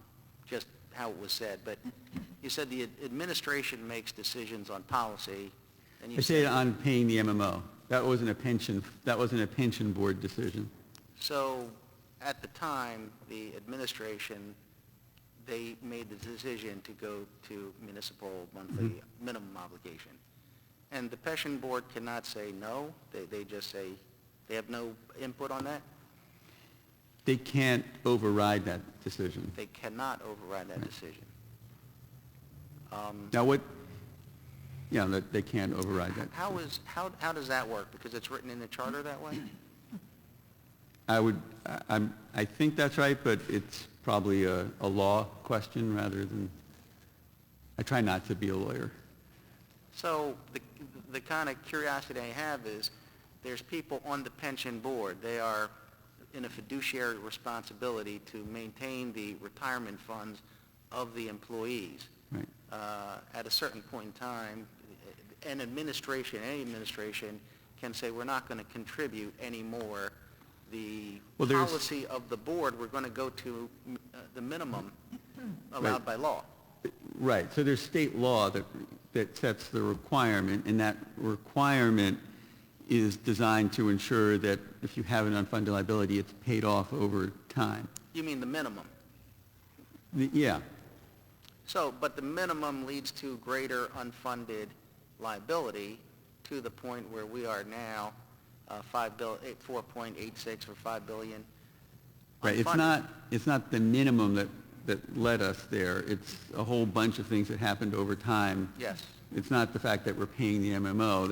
just how it was said, but you said the administration makes decisions on policy, and you
I say on paying the MMO. That wasn't a pension board decision.
So at the time, the administration, they made the decision to go to municipal monthly minimum obligation. And the pension board cannot say no, they just say, they have no input on that?
They can't override that decision.
They cannot override that decision.
Now they can't override that.
How does that work? Because it's written in the charter that way?
I think that's right, but it's probably a law question rather than, I try not to be a lawyer.
So the kind of curiosity I have is, there's people on the pension board. They are in a fiduciary responsibility to maintain the retirement funds of the employees.
Right.
At a certain point in time, any administration can say, we're not going to contribute anymore. The policy of the board, we're going to go to the minimum allowed by law.
Right. So there's state law that sets the requirement, and that requirement is designed to ensure that if you have an unfunded liability, it's paid off over time.
You mean the minimum?
Yeah.
So, but the minimum leads to greater unfunded liability to the point where we are now 4.86 or $5 billion.
Right.
unfunded.
It's not the minimum that led us there. It's a whole bunch of things that happened over time.
Yes.
It's not the fact that we're paying the MMO.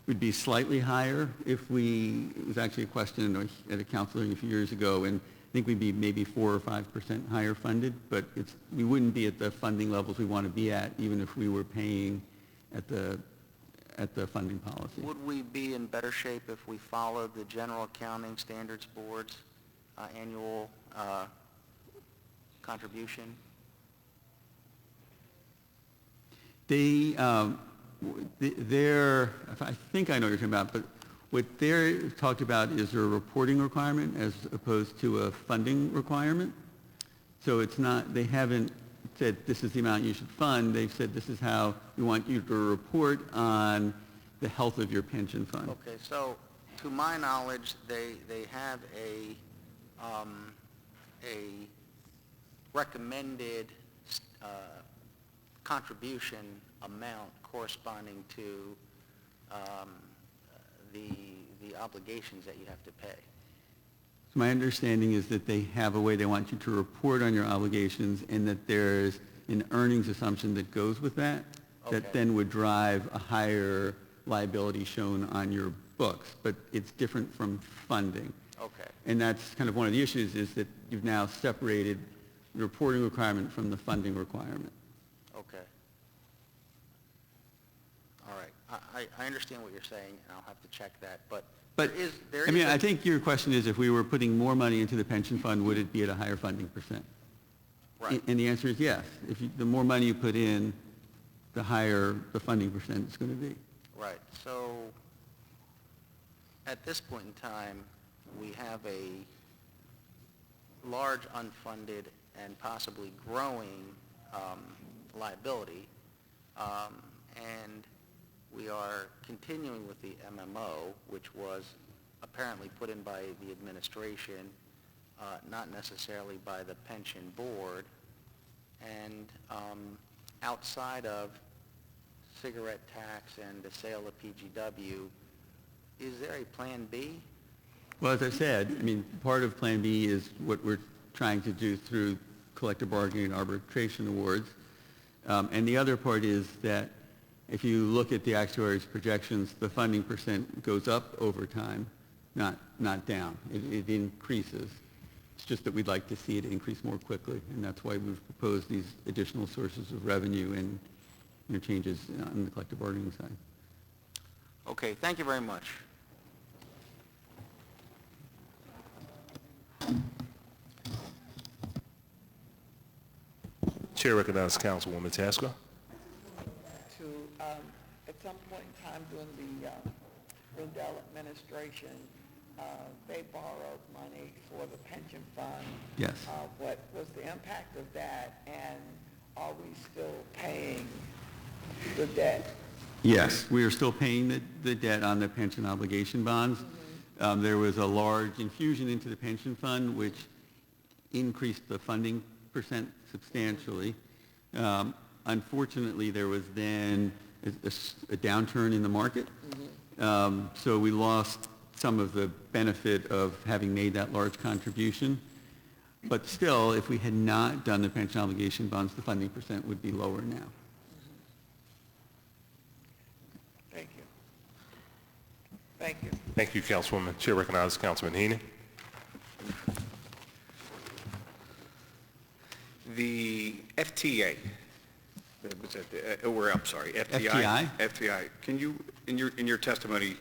We'd be slightly higher it was actually a question at a council meeting a few years ago, and I think we'd be maybe 4 or 5% higher funded, but we wouldn't be at the funding levels we want to be at, even if we were paying at the funding policy.
Would we be in better shape if we followed the General Accounting Standards Board's annual contribution?
I think I know what you're talking about, but what they're talked about is a reporting requirement as opposed to a funding requirement. So it's not, they haven't said this is the amount you should fund. They've said this is how we want you to report on the health of your pension fund.
Okay, so to my knowledge, they have a recommended contribution amount corresponding to the obligations that you have to pay.
So my understanding is that they have a way they want you to report on your obligations and that there's an earnings assumption that goes with that,
Okay.
that then would drive a higher liability shown on your books, but it's different from funding.
Okay,
And that's kind of one of the issues is that you've now separated the reporting requirement from the funding requirement.
okay. All right, I understand what you're saying, and I'll have to check that, but
But,
there
I mean,
a-
I think your question is if we were putting more money into the pension fund, would it be at a higher funding percent?
Right.
And the answer is yes. The more money you put in, the higher the funding percent is going to be.
Right, so at this point in time, we have a large unfunded and possibly growing liability, and we are continuing with the MMO, which was apparently put in by the administration, not necessarily by the pension board, and outside of cigarette tax and the sale of PGW, is there a Plan B?
Well, as I said, I mean, part of Plan B is what we're trying to do through collective bargaining and arbitration awards. And the other part is that if you look at the actuary's projections, the funding percent goes up over time, not down. It increases. It's just that we'd like to see it increase more quickly, and that's why we've proposed these additional sources of revenue and changes on the collective bargaining side.
Okay, thank you very much.
Chair recognizes Councilwoman Tasker.
To, at some point in time during the Rundell administration, they borrowed money for the pension fund.
Yes.
What was the impact of that, and are we still paying the debt?
Yes, we are still paying the debt on the pension obligation bonds. There was a large infusion into the pension fund, which increased the funding percent substantially. Unfortunately, there was then a downturn in the market. So we lost some of the benefit of having made that large contribution. But still, if we had not done the pension obligation bonds, the funding percent would be lower now.
Thank you. Thank you.
Thank you, Councilwoman. Chair recognizes Councilman Heenan.
The FTA, was that, I'm sorry, FTI?
FTI?
FTI. Can you, in your testimony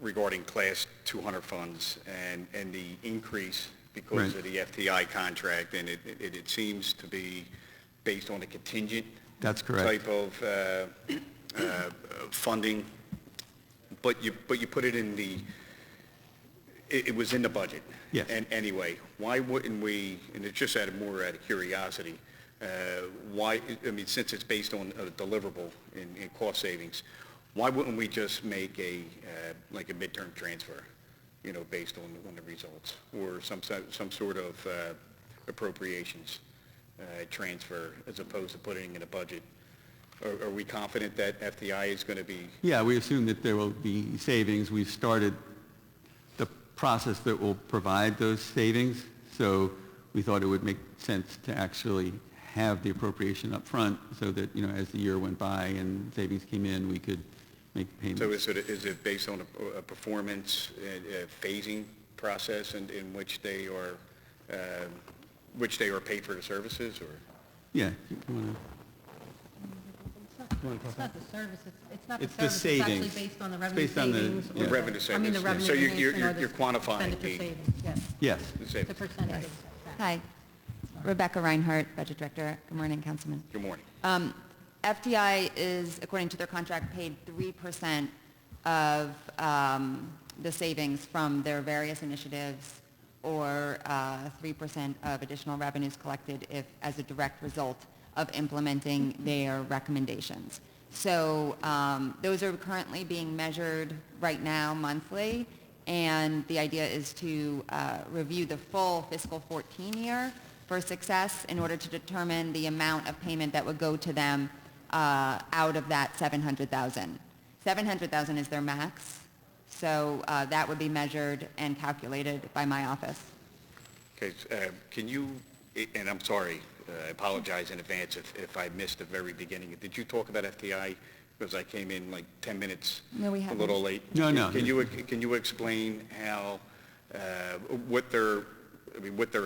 regarding Class 200 funds and the increase because of the FTI contract, and it seems to be based on a contingent
That's correct.
type of funding, but you put it in the, it was in the budget.
Yes.
And anyway, why wouldn't we, and it's just out of curiosity, why, I mean, since it's based on a deliverable in cost savings, why wouldn't we just make like a midterm transfer, based on the results, or some sort of appropriations transfer as opposed to putting in a budget? Are we confident that FTI is going to be?
Yeah, we assume that there will be savings. We've started the process that will provide those savings, so we thought it would make sense to actually have the appropriation up front so that, as the year went by and savings came in, we could make payments.
So is it based on a performance phasing process in which they are paid for the services, or?
Yeah, you want
It's not the service, it's not the
It's the
service, it's actually
savings.
based on the
It's
revenue
based on the-
savings.
yeah.
or-
Revenue
I mean, the
savings.
revenue
So
enhancement or the
you're quantifying
expenditure
the-
savings, yes,
Yes.
the savings?
the percentage.
Hi. Rebecca Reinhardt, Budget Director. Good morning, Councilman.
Good morning.
FDI is, according to their contract, paid 3% of the savings from their various initiatives, or 3% of additional revenues collected if, as a direct result of implementing their recommendations. So those are currently being measured right now monthly, and the idea is to review the full fiscal 14 year for success in order to determine the amount of payment that would go to them out of that 700,000. 700,000 is their max, so that would be measured and calculated by my office.
Okay, can you, and I'm sorry, I apologize in advance if I missed the very beginning. Did you talk about FTI? Because I came in like 10 minutes
No, we
a
haven't.
little late.
No.
Can you explain how, what their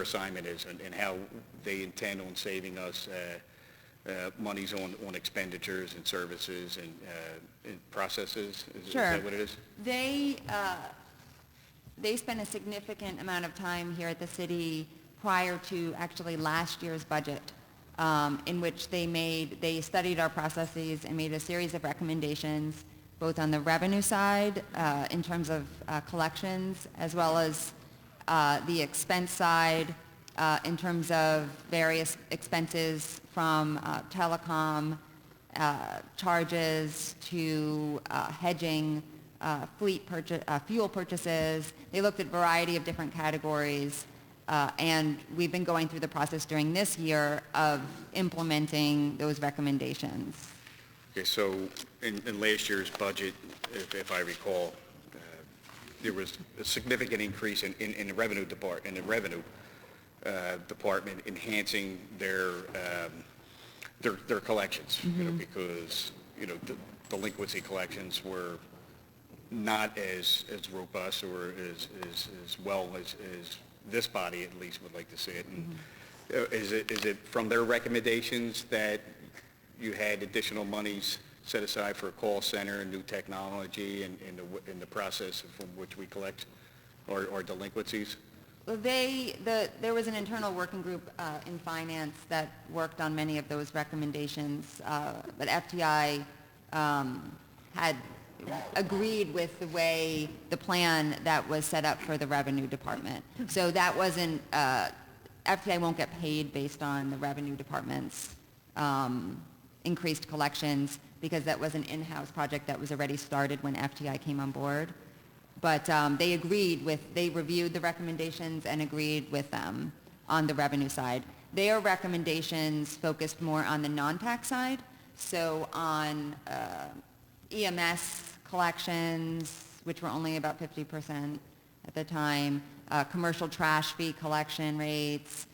assignment is and how they intend on saving us monies on expenditures and services and processes? Is that what it is?
They spent a significant amount of time here at the city prior to actually last year's budget, in which they studied our processes and made a series of recommendations, both on the revenue side, in terms of collections, as well as the expense side, in terms of various expenses from telecom charges to hedging, fuel purchases. They looked at a variety of different categories, and we've been going through the process during this year of implementing those recommendations.
Okay, so in last year's budget, if I recall, there was a significant increase in the revenue department, department enhancing their collections, because delinquency collections were not as robust or as well as this body at least would like to see it. And is it from their recommendations that you had additional monies set aside for a call center and new technology and in the process from which we collect our delinquencies?
Well, there was an internal working group in finance that worked on many of those recommendations, but FTI had agreed with the plan that was set up for the revenue department. So that wasn't, FTI won't get paid based on the revenue department's increased collections, because that was an in-house project that was already started when FTI came on board. But they reviewed the recommendations and agreed with them on the revenue side. Their recommendations focused more on the non-tax side, so on EMS collections, which were only about 50% at the time, commercial trash fee collection rates,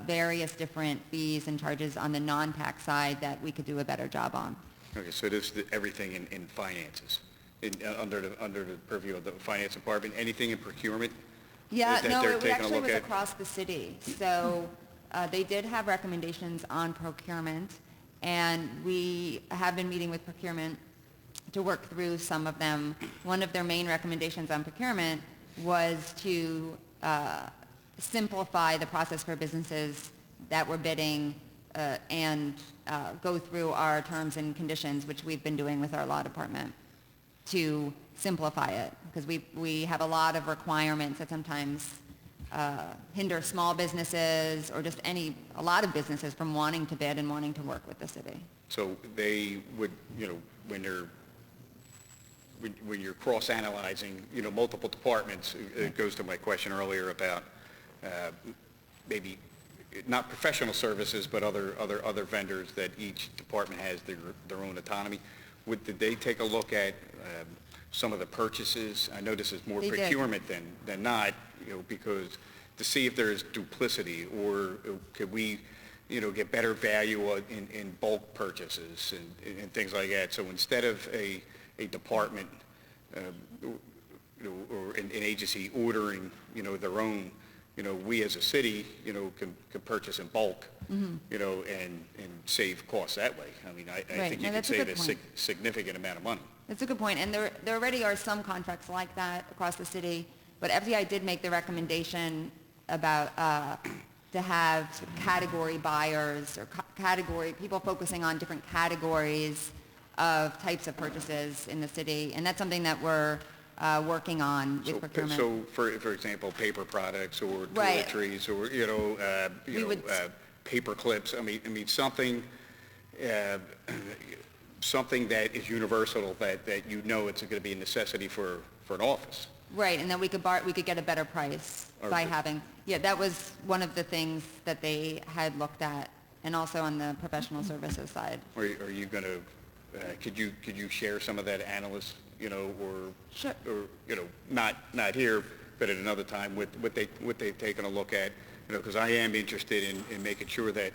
various different fees and charges on the non-tax side that we could do a better job on.
Okay, so this is everything in finances, under the purview of the finance department. Anything in procurement?
Yeah,
that
no,
they're
it
taking a
actually
look
was
at?
across the city. So they did have recommendations on procurement, and we have been meeting with procurement to work through some of them. One of their main recommendations on procurement was to simplify the process for businesses that were bidding and go through our terms and conditions, which we've been doing with our law department, to simplify it, because we have a lot of requirements that sometimes hinder small businesses or just a lot of businesses from wanting to bid and wanting to work with the city.
So they would, when you're cross-analyzing, multiple departments, it goes to my question earlier about maybe not professional services, but other vendors that each department has their own autonomy. Did they take a look at some of the purchases? I know this is more
They did.
procurement than not, because to see if there's duplicity, or could we, get better value in bulk purchases and things like that. So instead of a department or an agency ordering, their own, we as a city, can purchase in bulk, and save costs that way. I mean, I think you
No,
could
that's a
save
good
a
point.
significant amount of money.
That's a good point, and there already are some contracts like that across the city, but FDI did make the recommendation about to have category buyers or category, people focusing on different categories of types of purchases in the city. And that's something that we're working on with procurement.
So, for example, paper products or
Right.
toiletries or, paper clips, I mean, something, something that is universal, that it's going to be a necessity for an office.
Right, and then we could get a better price by having, that was one of the things that they had looked at, and also on the professional services side.
Are you going to, could you share some of that analyst, or,
Sure.
or, not here, but at another time, what they've taken a look at, because I am interested in making sure that,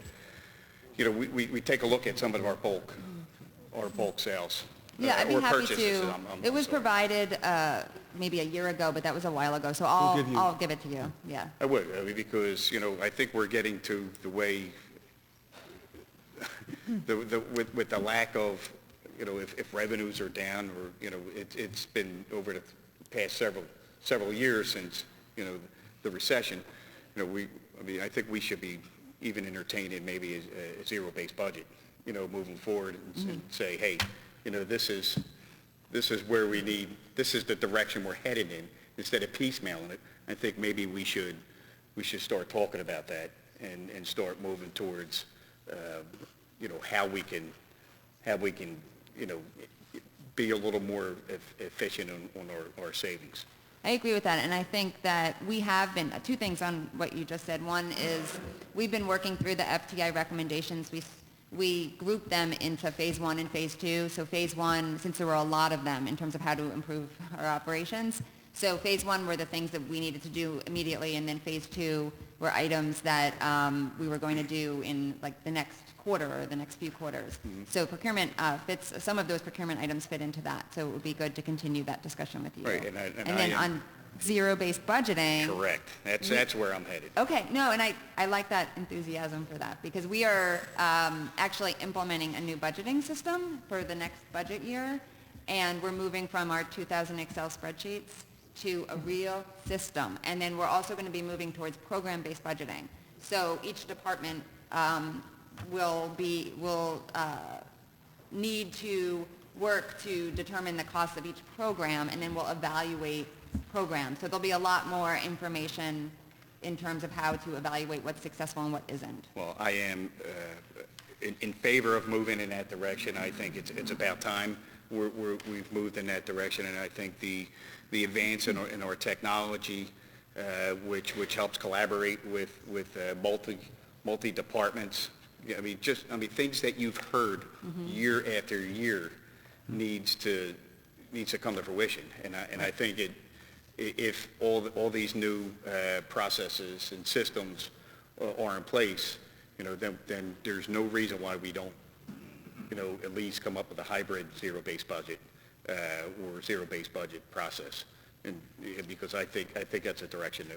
we take a look at some of our bulk sales.
Yeah, I'd be
or
happy
purchases,
to. It was
sorry.
provided maybe a year ago, but that was a while ago, so I'll give it to you, yeah.
I would, because, I think we're getting to the way, with the lack of, if revenues are down, or, it's been over the past several years since, the recession, I think we should be even entertaining maybe a zero-based budget, moving forward and say, hey, this is where we need, this is the direction we're headed in, instead of piecemealing it. I think maybe we should start talking about that and start moving towards, how we can, be a little more efficient on our savings.
I agree with that, and I think that we have been, two things on what you just said. One is, we've been working through the FTI recommendations. We grouped them into phase 1 and phase 2. So phase 1, since there were a lot of them in terms of how to improve our operations, so phase 1 were the things that we needed to do immediately, and then phase 2 were items that we were going to do in like the next quarter or the next few quarters. So procurement fits, some of those procurement items fit into that. So it would be good to continue that discussion with you.
Right, and
then
I am-
on zero-based budgeting.
Correct. That's where I'm headed.
Okay, no, and I like that enthusiasm for that, because we are actually implementing a new budgeting system for the next budget year, and we're moving from our 2,000 Excel spreadsheets to a real system. And then we're also going to be moving towards program-based budgeting. So each department will need to work to determine the cost of each program, and then we'll evaluate programs. So there'll be a lot more information in terms of how to evaluate what's successful and what isn't.
Well, I am in favor of moving in that direction. I think it's about time we've moved in that direction, and I think the advance in our technology, which helps collaborate with multi departments. I mean, things that you've heard year after year needs to come to fruition, and I think if all these new processes and systems are in place, then there's no reason why we don't, at least come up with a hybrid zero-based budget or zero-based budget process, and because I think that's a direction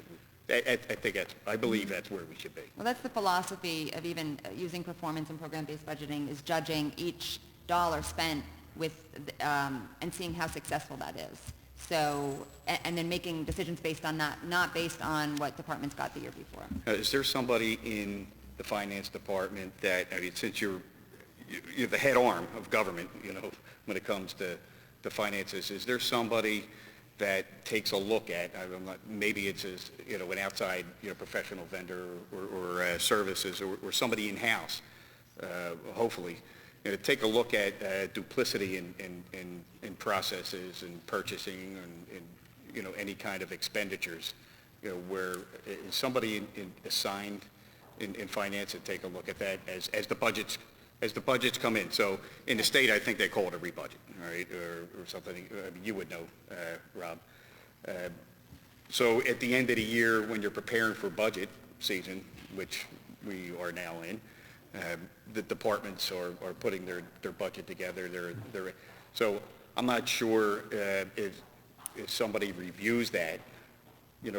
that I believe that's where we should be.
Well, that's the philosophy of even using performance and program-based budgeting, is judging each dollar spent with, and seeing how successful that is. So, and then making decisions based on that, not based on what departments got the year before.
Is there somebody in the finance department that, since you're the head arm of government, when it comes to finances, is there somebody that takes a look at, maybe it's an outside, professional vendor or services or somebody in-house, hopefully, to take a look at duplicity in processes and purchasing and any kind of expenditures, where is somebody assigned in finance to take a look at that as the budgets come in. So in the state, I think they call it a rebudget, right, or something. You would know, Rob. So at the end of the year, when you're preparing for budget season, which we are now in, the departments are putting their budget together. So I'm not sure if somebody reviews that,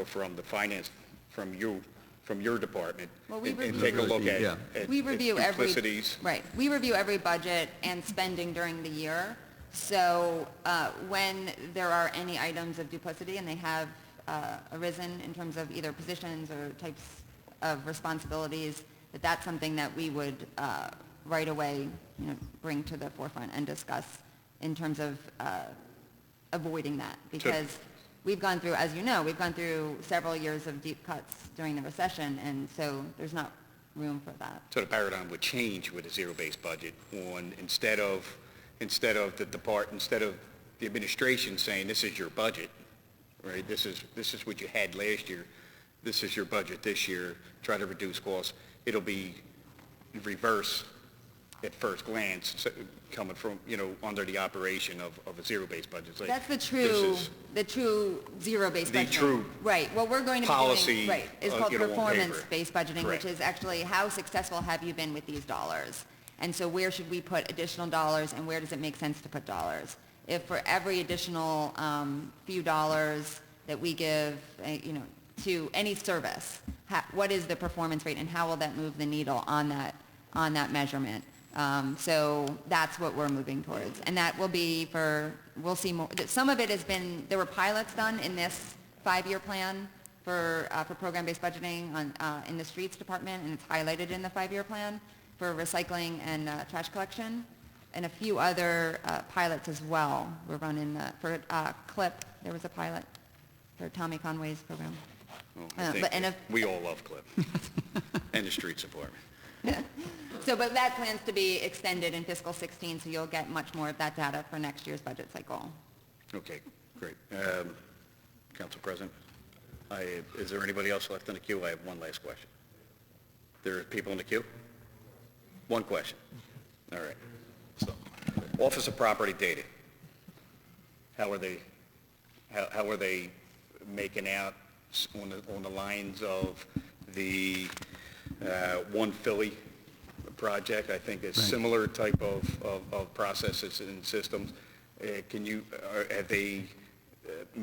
from the finance, from your department,
Well, we
and take a look at,
Yeah.
We review every,
duplicities.
right, we review every budget and spending during the year. So when there are any items of duplicity and they have arisen in terms of either positions or types, of responsibilities, that's something that we would right away, bring to the forefront and discuss in terms of avoiding that. Because we've gone through, as you know, we've gone through several years of deep cuts during the recession, and so there's not room for that.
So the paradigm would change with a zero-based budget on, instead of the administration saying, this is your budget, right? This is what you had last year. This is your budget this year. Try to reduce costs. It'll be reverse at first glance, coming from, under the operation of a zero-based budget. It's like,
That's the true zero-based
the
budgeting.
true
Right. What we're going to be
policy,
doing, right, is called
on paper.
performance-based budgeting,
Correct.
which is actually how successful have you been with these dollars? And so where should we put additional dollars, and where does it make sense to put dollars? If for every additional few dollars that we give, to any service, what is the performance rate, and how will that move the needle on that measurement? So that's what we're moving towards. And that will be we'll see more. Some of it has been, there were pilots done in this 5-year plan for program-based budgeting in the streets department, and it's highlighted in the 5-year plan for recycling and trash collection, and a few other pilots as well. We're running for CLIP, there was a pilot for Tommy Conway's program.
Well, we all love CLIP and the streets department.
So, but that plans to be extended in fiscal 16, so you'll get much more of that data for next year's budget cycle.
Okay, great. Council President, is there anybody else left in the queue? I have one last question. There are people in the queue? One question. All right. So, Office of Property Data. How are they making out on the lines of the One Philly project? I think it's similar type of processes and systems. Have they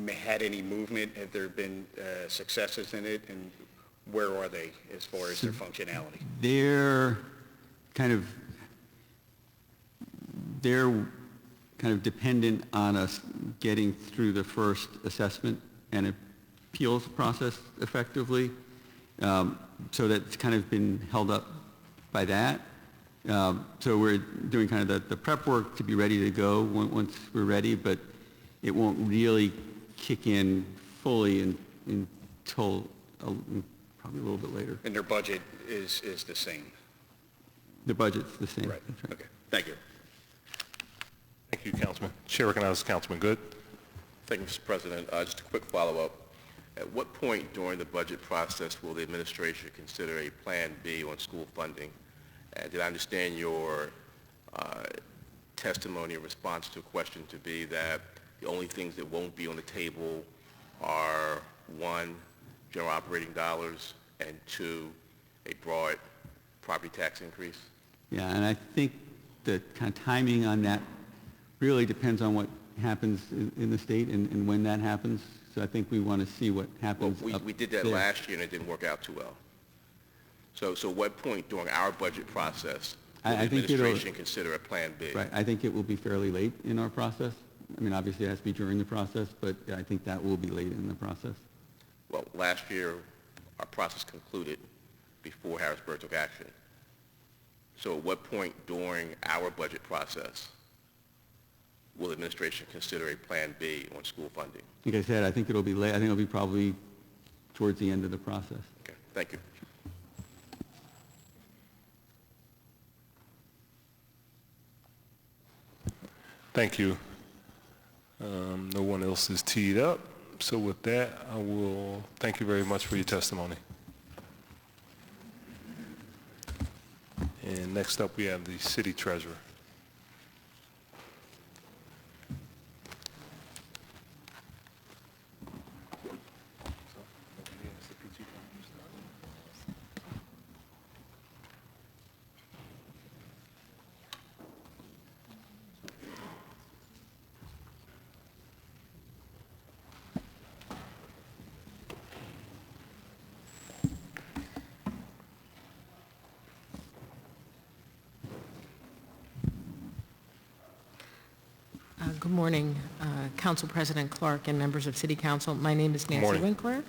had any movement? Have there been successes in it? And where are they as far as their functionality?
They're kind of dependent on us getting through the first assessment and appeals process effectively. So that's kind of been held up by that. So we're doing kind of the prep work to be ready to go once we're ready, but it won't really kick in fully until probably a little bit later.
And their budget is the same?
The budget's the same.
Right. Okay. Thank you.
Thank you, Councilman. Chair recognizes Councilman Good.
Thank you, Mr. President. Just a quick follow-up. At what point during the budget process will the administration consider a Plan B on school funding? And did I understand your testimony in response to a question to be that the only things that won't be on the table are, 1, general operating dollars, and 2, a broad property tax increase?
Yeah, and I think the kind of timing on that really depends on what happens in the state and when that happens. So I think we want to see what happens.
Well, we did that
there.
last year and it didn't work out too well. So what point during our budget process will the administration consider a Plan B?
Right. I think it will be fairly late in our process. I mean, obviously it has to be during the process, but I think that will be late in the process.
Well, last year our process concluded before Harrisburg took action. So at what point during our budget process will the administration consider a Plan B on school funding?
Like I said, I think it'll be late. I think it'll be probably towards the end of the process.
Okay, thank you.
Thank you. No one else is teed up. So with that, I will thank you very much for your testimony. And next up, we have the city treasurer.
Good morning, Council President Clark and members of City Council. My name is Nancy
Morning.
Winkler.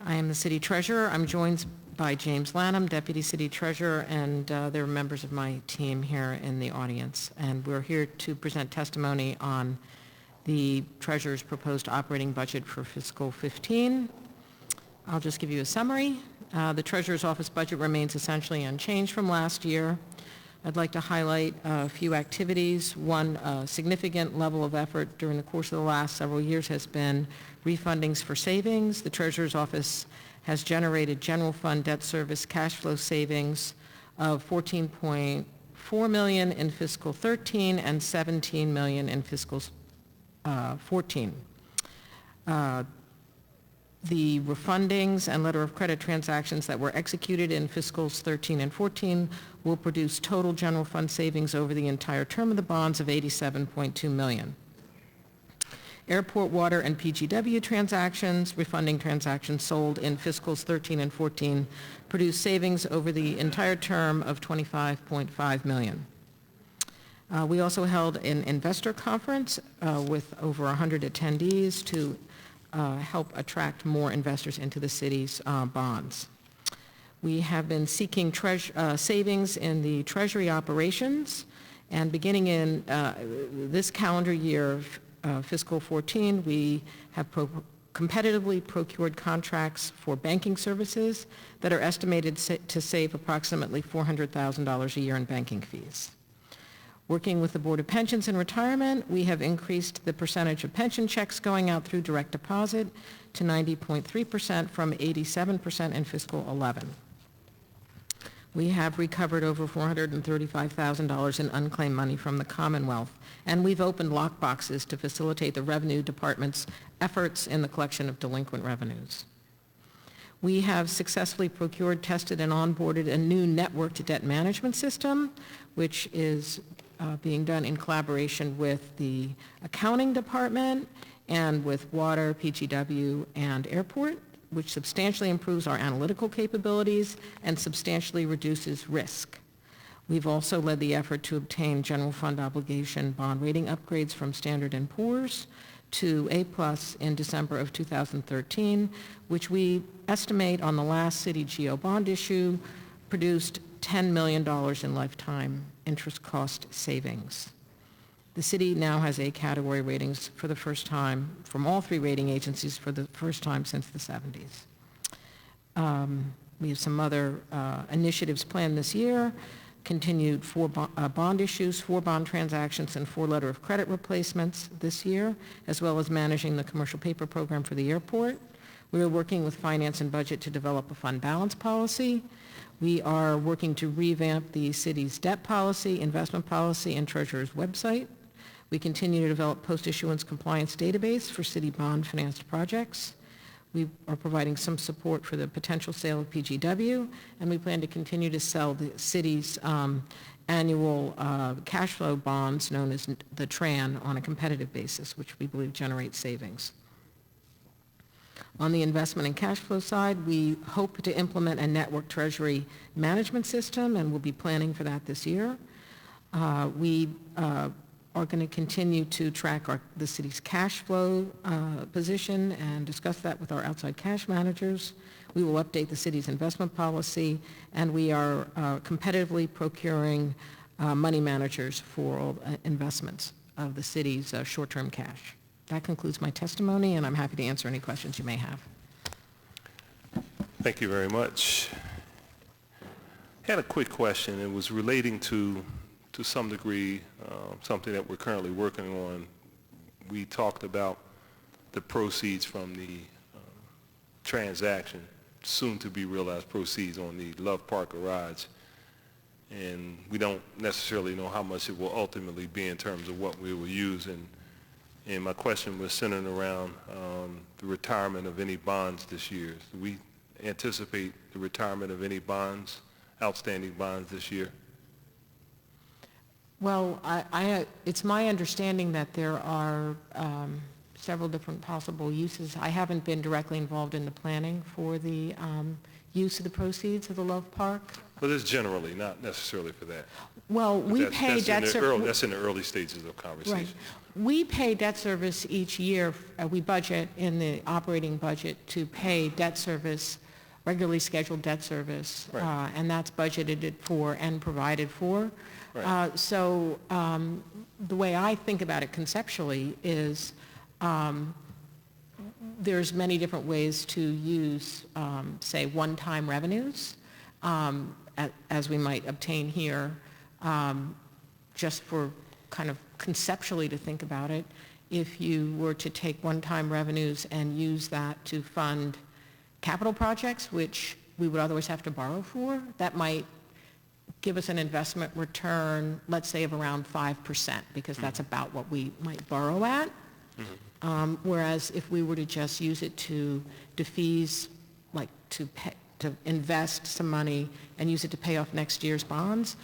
I am the city treasurer. I'm joined by James Lanham, deputy city treasurer, and there are members of my team here in the audience. And we're here to present testimony on the treasurer's proposed operating budget for fiscal 15. I'll just give you a summary. The treasurer's office budget remains essentially unchanged from last year. I'd like to highlight a few activities. One significant level of effort during the course of the last several years has been refundings for savings. The treasurer's office has generated general fund debt service cash flow savings of $14.4 million in fiscal 13 and $17 million in fiscal 14. The refundings and letter of credit transactions that were executed in fiscals 13 and 14 will produce total general fund savings over the entire term of the bonds of $87.2 million. Airport water and PGW transactions, refunding transactions sold in fiscals 13 and 14 produce savings over the entire term of $25.5 million. We also held an investor conference with over 100 attendees to help attract more investors into the city's bonds. We have been seeking savings in the treasury operations, and beginning in this calendar year, fiscal 14, we have competitively procured contracts for banking services that are estimated to save approximately $400,000 a year in banking fees. Working with the Board of Pensions and Retirement, we have increased the percentage of pension checks going out through direct deposit to 90.3% from 87% in fiscal 11. We have recovered over $435,000 in unclaimed money from the Commonwealth, and we've opened lock boxes to facilitate the Revenue Department's efforts in the collection of delinquent revenues. We have successfully procured, tested, and onboarded a new networked debt management system, which is being done in collaboration with the accounting department and with water, PGW, and airport, which substantially improves our analytical capabilities and substantially reduces risk. We've also led the effort to obtain general fund obligation bond rating upgrades from Standard & Poor's to A+ in December of 2013, which we estimate on the last city GO bond issue produced $10 million in lifetime interest cost savings. The city now has A category ratings for the first time from all three rating agencies for the first time since the 70s. We have some other initiatives planned this year, continued 4 bond issues, 4 bond transactions, and 4 letter of credit replacements this year, as well as managing the commercial paper program for the airport. We are working with Finance and Budget to develop a fund balance policy. We are working to revamp the city's debt policy, investment policy, and treasurer's website. We continue to develop post-issuance compliance database for city bond financed projects. We are providing some support for the potential sale of PGW, and we plan to continue to sell the city's annual cash flow bonds known as the TRAN on a competitive basis, which we believe generates savings. On the investment and cash flow side, we hope to implement a network treasury management system, and we'll be planning for that this year. We are going to continue to track the city's cash flow position and discuss that with our outside cash managers. We will update the city's investment policy, and we are competitively procuring money managers for all investments of the city's short-term cash. That concludes my testimony, and I'm happy to answer any questions you may have.
Thank you very much. I had a quick question. It was relating to some degree, something that we're currently working on. We talked about the proceeds from the transaction, soon to be realized proceeds on the Love Park Garage. And we don't necessarily know how much it will ultimately be in terms of what we will use. And my question was centered around the retirement of any bonds this year. Do we anticipate the retirement of any bonds, outstanding bonds this year?
Well, it's my understanding that there are several different possible uses. I haven't been directly involved in the planning for the use of the proceeds of the Love Park
But it's generally, not necessarily for that.
Well, we
That's-
pay
that's
debt
in the
service.
That's in the early stages of conversation.
Right. We pay debt service each year. We budget in the operating budget to pay debt service, regularly scheduled debt service,
Right.
and that's budgeted for and provided for.
Right.
So the way I think about it conceptually is there's many different ways to use, say, one-time revenues, as we might obtain here, just for kind of conceptually to think about it. If you were to take one-time revenues and use that to fund capital projects, which we would otherwise have to borrow for, that might give us an investment return, let's say, of around 5%, because that's about what we might borrow at. Whereas if we were to just use it to defease, like to invest some money and use it to pay off next year's bonds,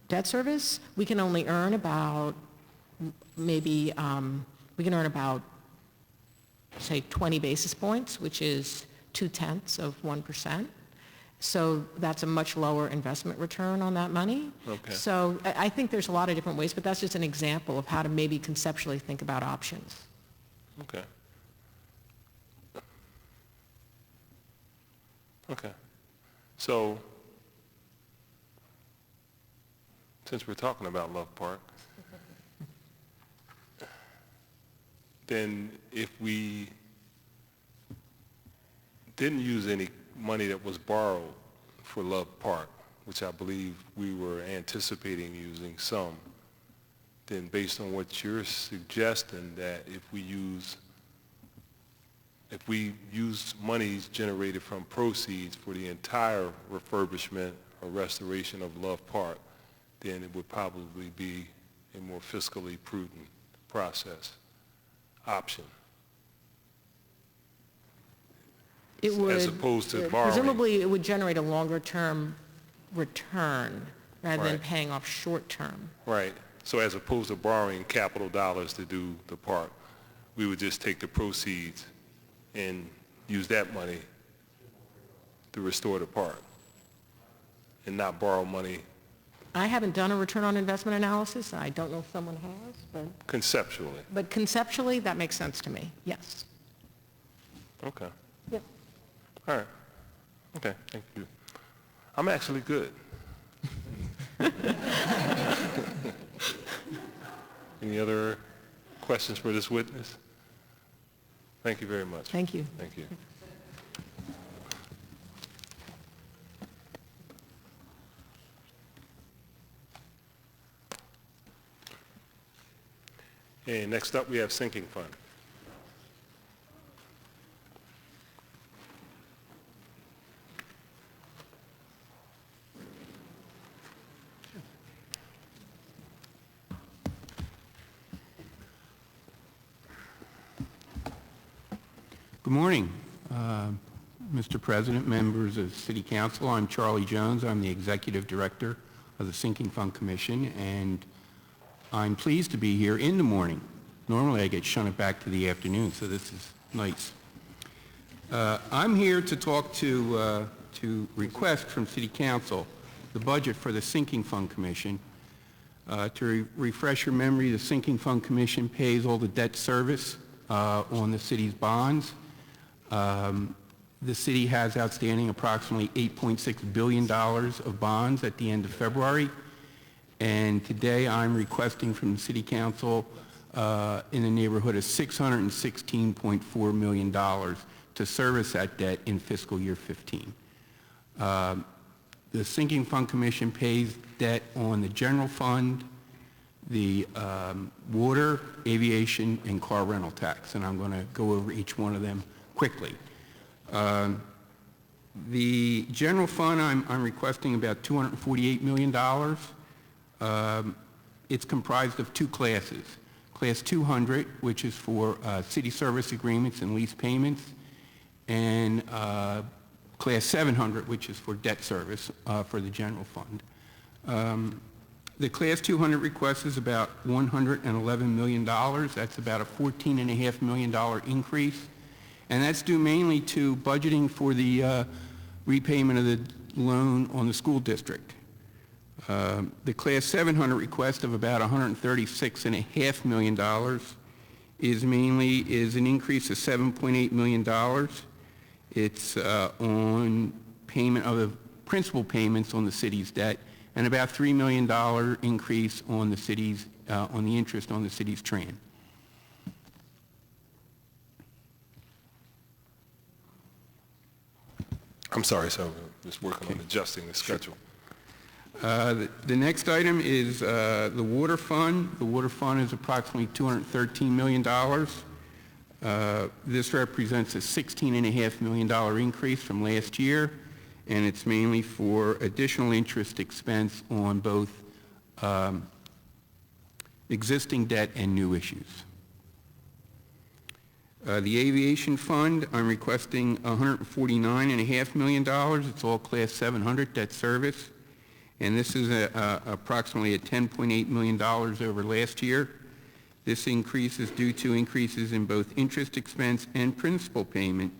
debt service, we can only earn about maybe, we can earn about, say, 20 basis points, which is 0.2%. So that's a much lower investment return on that money.
Okay.
So I think there's a lot of different ways, but that's just an example of how to maybe conceptually think about options.
Okay. Okay. So, since we're talking about Love Park, then if we didn't use any money that was borrowed for Love Park, which I believe we were anticipating using some, then based on what you're suggesting, that if we use monies generated from proceeds for the entire refurbishment or restoration of Love Park, then it would probably be a more fiscally prudent option.
It would,
as opposed to borrowing.
presumably, it would generate a longer-term return rather than
Right.
paying off short-term.
Right. So as opposed to borrowing capital dollars to do the park, we would just take the proceeds and use that money to restore the park and not borrow money
I haven't done a return on investment analysis. I don't know if someone has,
conceptually.
but conceptually, that makes sense to me, yes.
Okay.
Yep.
All right. Okay, thank you. I'm actually good. Any other questions for this witness? Thank you very much.
Thank you.
Thank you. And next up, we have sinking fund.
Good morning, Mr. President, members of City Council. I'm Charlie Jones. I'm the Executive Director of the Sinking Fund Commission, and I'm pleased to be here in the morning. Normally I get shunted back to the afternoon, so this is nice. I'm here to talk to request from City Council the budget for the Sinking Fund Commission. To refresh your memory, the Sinking Fund Commission pays all the debt service on the city's bonds. The city has outstanding approximately $8.6 billion of bonds at the end of February, and today I'm requesting from the City Council in the neighborhood of $616.4 million to service that debt in fiscal year 15. The Sinking Fund Commission pays debt on the general fund, the water, aviation, and car rental tax, and I'm going to go over each one of them quickly. The general fund, I'm requesting about $248 million. It's comprised of two classes. Class 200, which is for city service agreements and lease payments, and Class 700, which is for debt service for the general fund. The Class 200 request is about $111 million. That's about a $14.5 million increase. And that's due mainly to budgeting for the repayment of the loan on the school district. The Class 700 request of about $136.5 million is an increase of $7.8 million. It's on payment of the principal payments on the city's debt, and about $3 million increase on the city's on the interest on the city's tran.
I'm sorry, sir. Just working on adjusting the schedule.
The next item is the water fund. The water fund is approximately $213 million. This represents a $16.5 million increase from last year, and it's mainly for additional interest expense on both existing debt and new issues. The aviation fund, I'm requesting $149.5 million. It's all Class 700 debt service, and this is approximately $10.8 million over last year. This increase is due to increases in both interest expense and principal payment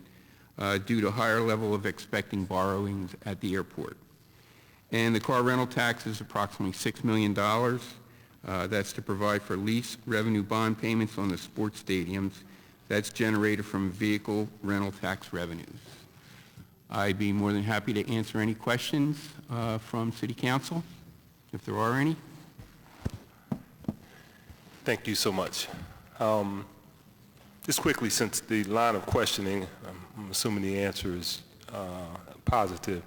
due to higher level of expecting borrowings at the airport. And the car rental tax is approximately $6 million. That's to provide for lease revenue bond payments on the sports stadiums. That's generated from vehicle rental tax revenues. I'd be more than happy to answer any questions from City Council, if there are any.
Thank you so much. Just quickly, since the line of questioning, I'm assuming the answer is positive.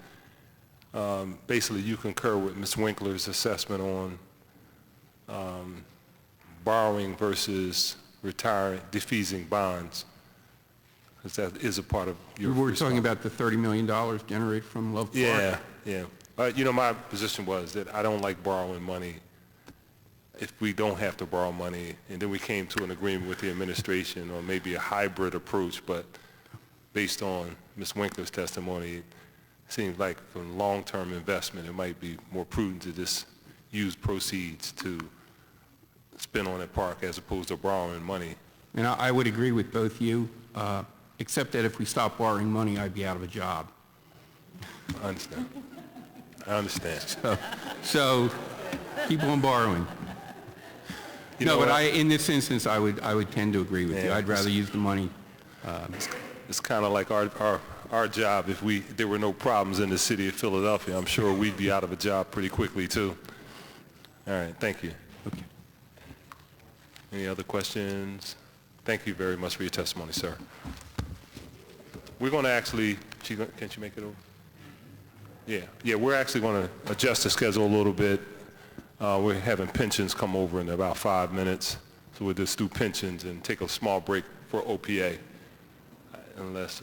Basically, you concur with Ms. Winkler's assessment on borrowing versus retiring, defeasing bonds, because that is a part of your
We were talking
response.
about the $30 million generated from Love Park.
Yeah, yeah. You know, my position was that I don't like borrowing money if we don't have to borrow money, and then we came to an agreement with the administration on maybe a hybrid approach, but based on Ms. Winkler's testimony, it seems like for long-term investment, it might be more prudent to just use proceeds to spend on that park as opposed to borrowing money.
And I would agree with both you, except that if we stop borrowing money, I'd be out of a job.
I understand. I understand.
So keep on borrowing.
You
No,
know,
but in this instance, I would tend to agree with you.
Yeah.
I'd rather use the money.
It's kind of like our job. If there were no problems in the city of Philadelphia, I'm sure we'd be out of a job pretty quickly too. All right, thank you.
Okay.
Any other questions? Thank you very much for your testimony, sir. We're going to actually, can she make it over? Yeah, we're actually going to adjust the schedule a little bit. We're having pensions come over in about 5 minutes, so we'll just do pensions and take a small break for OPA, unless,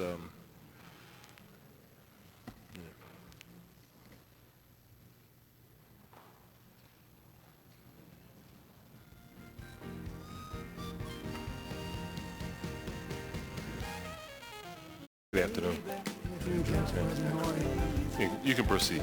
Good afternoon. You can proceed.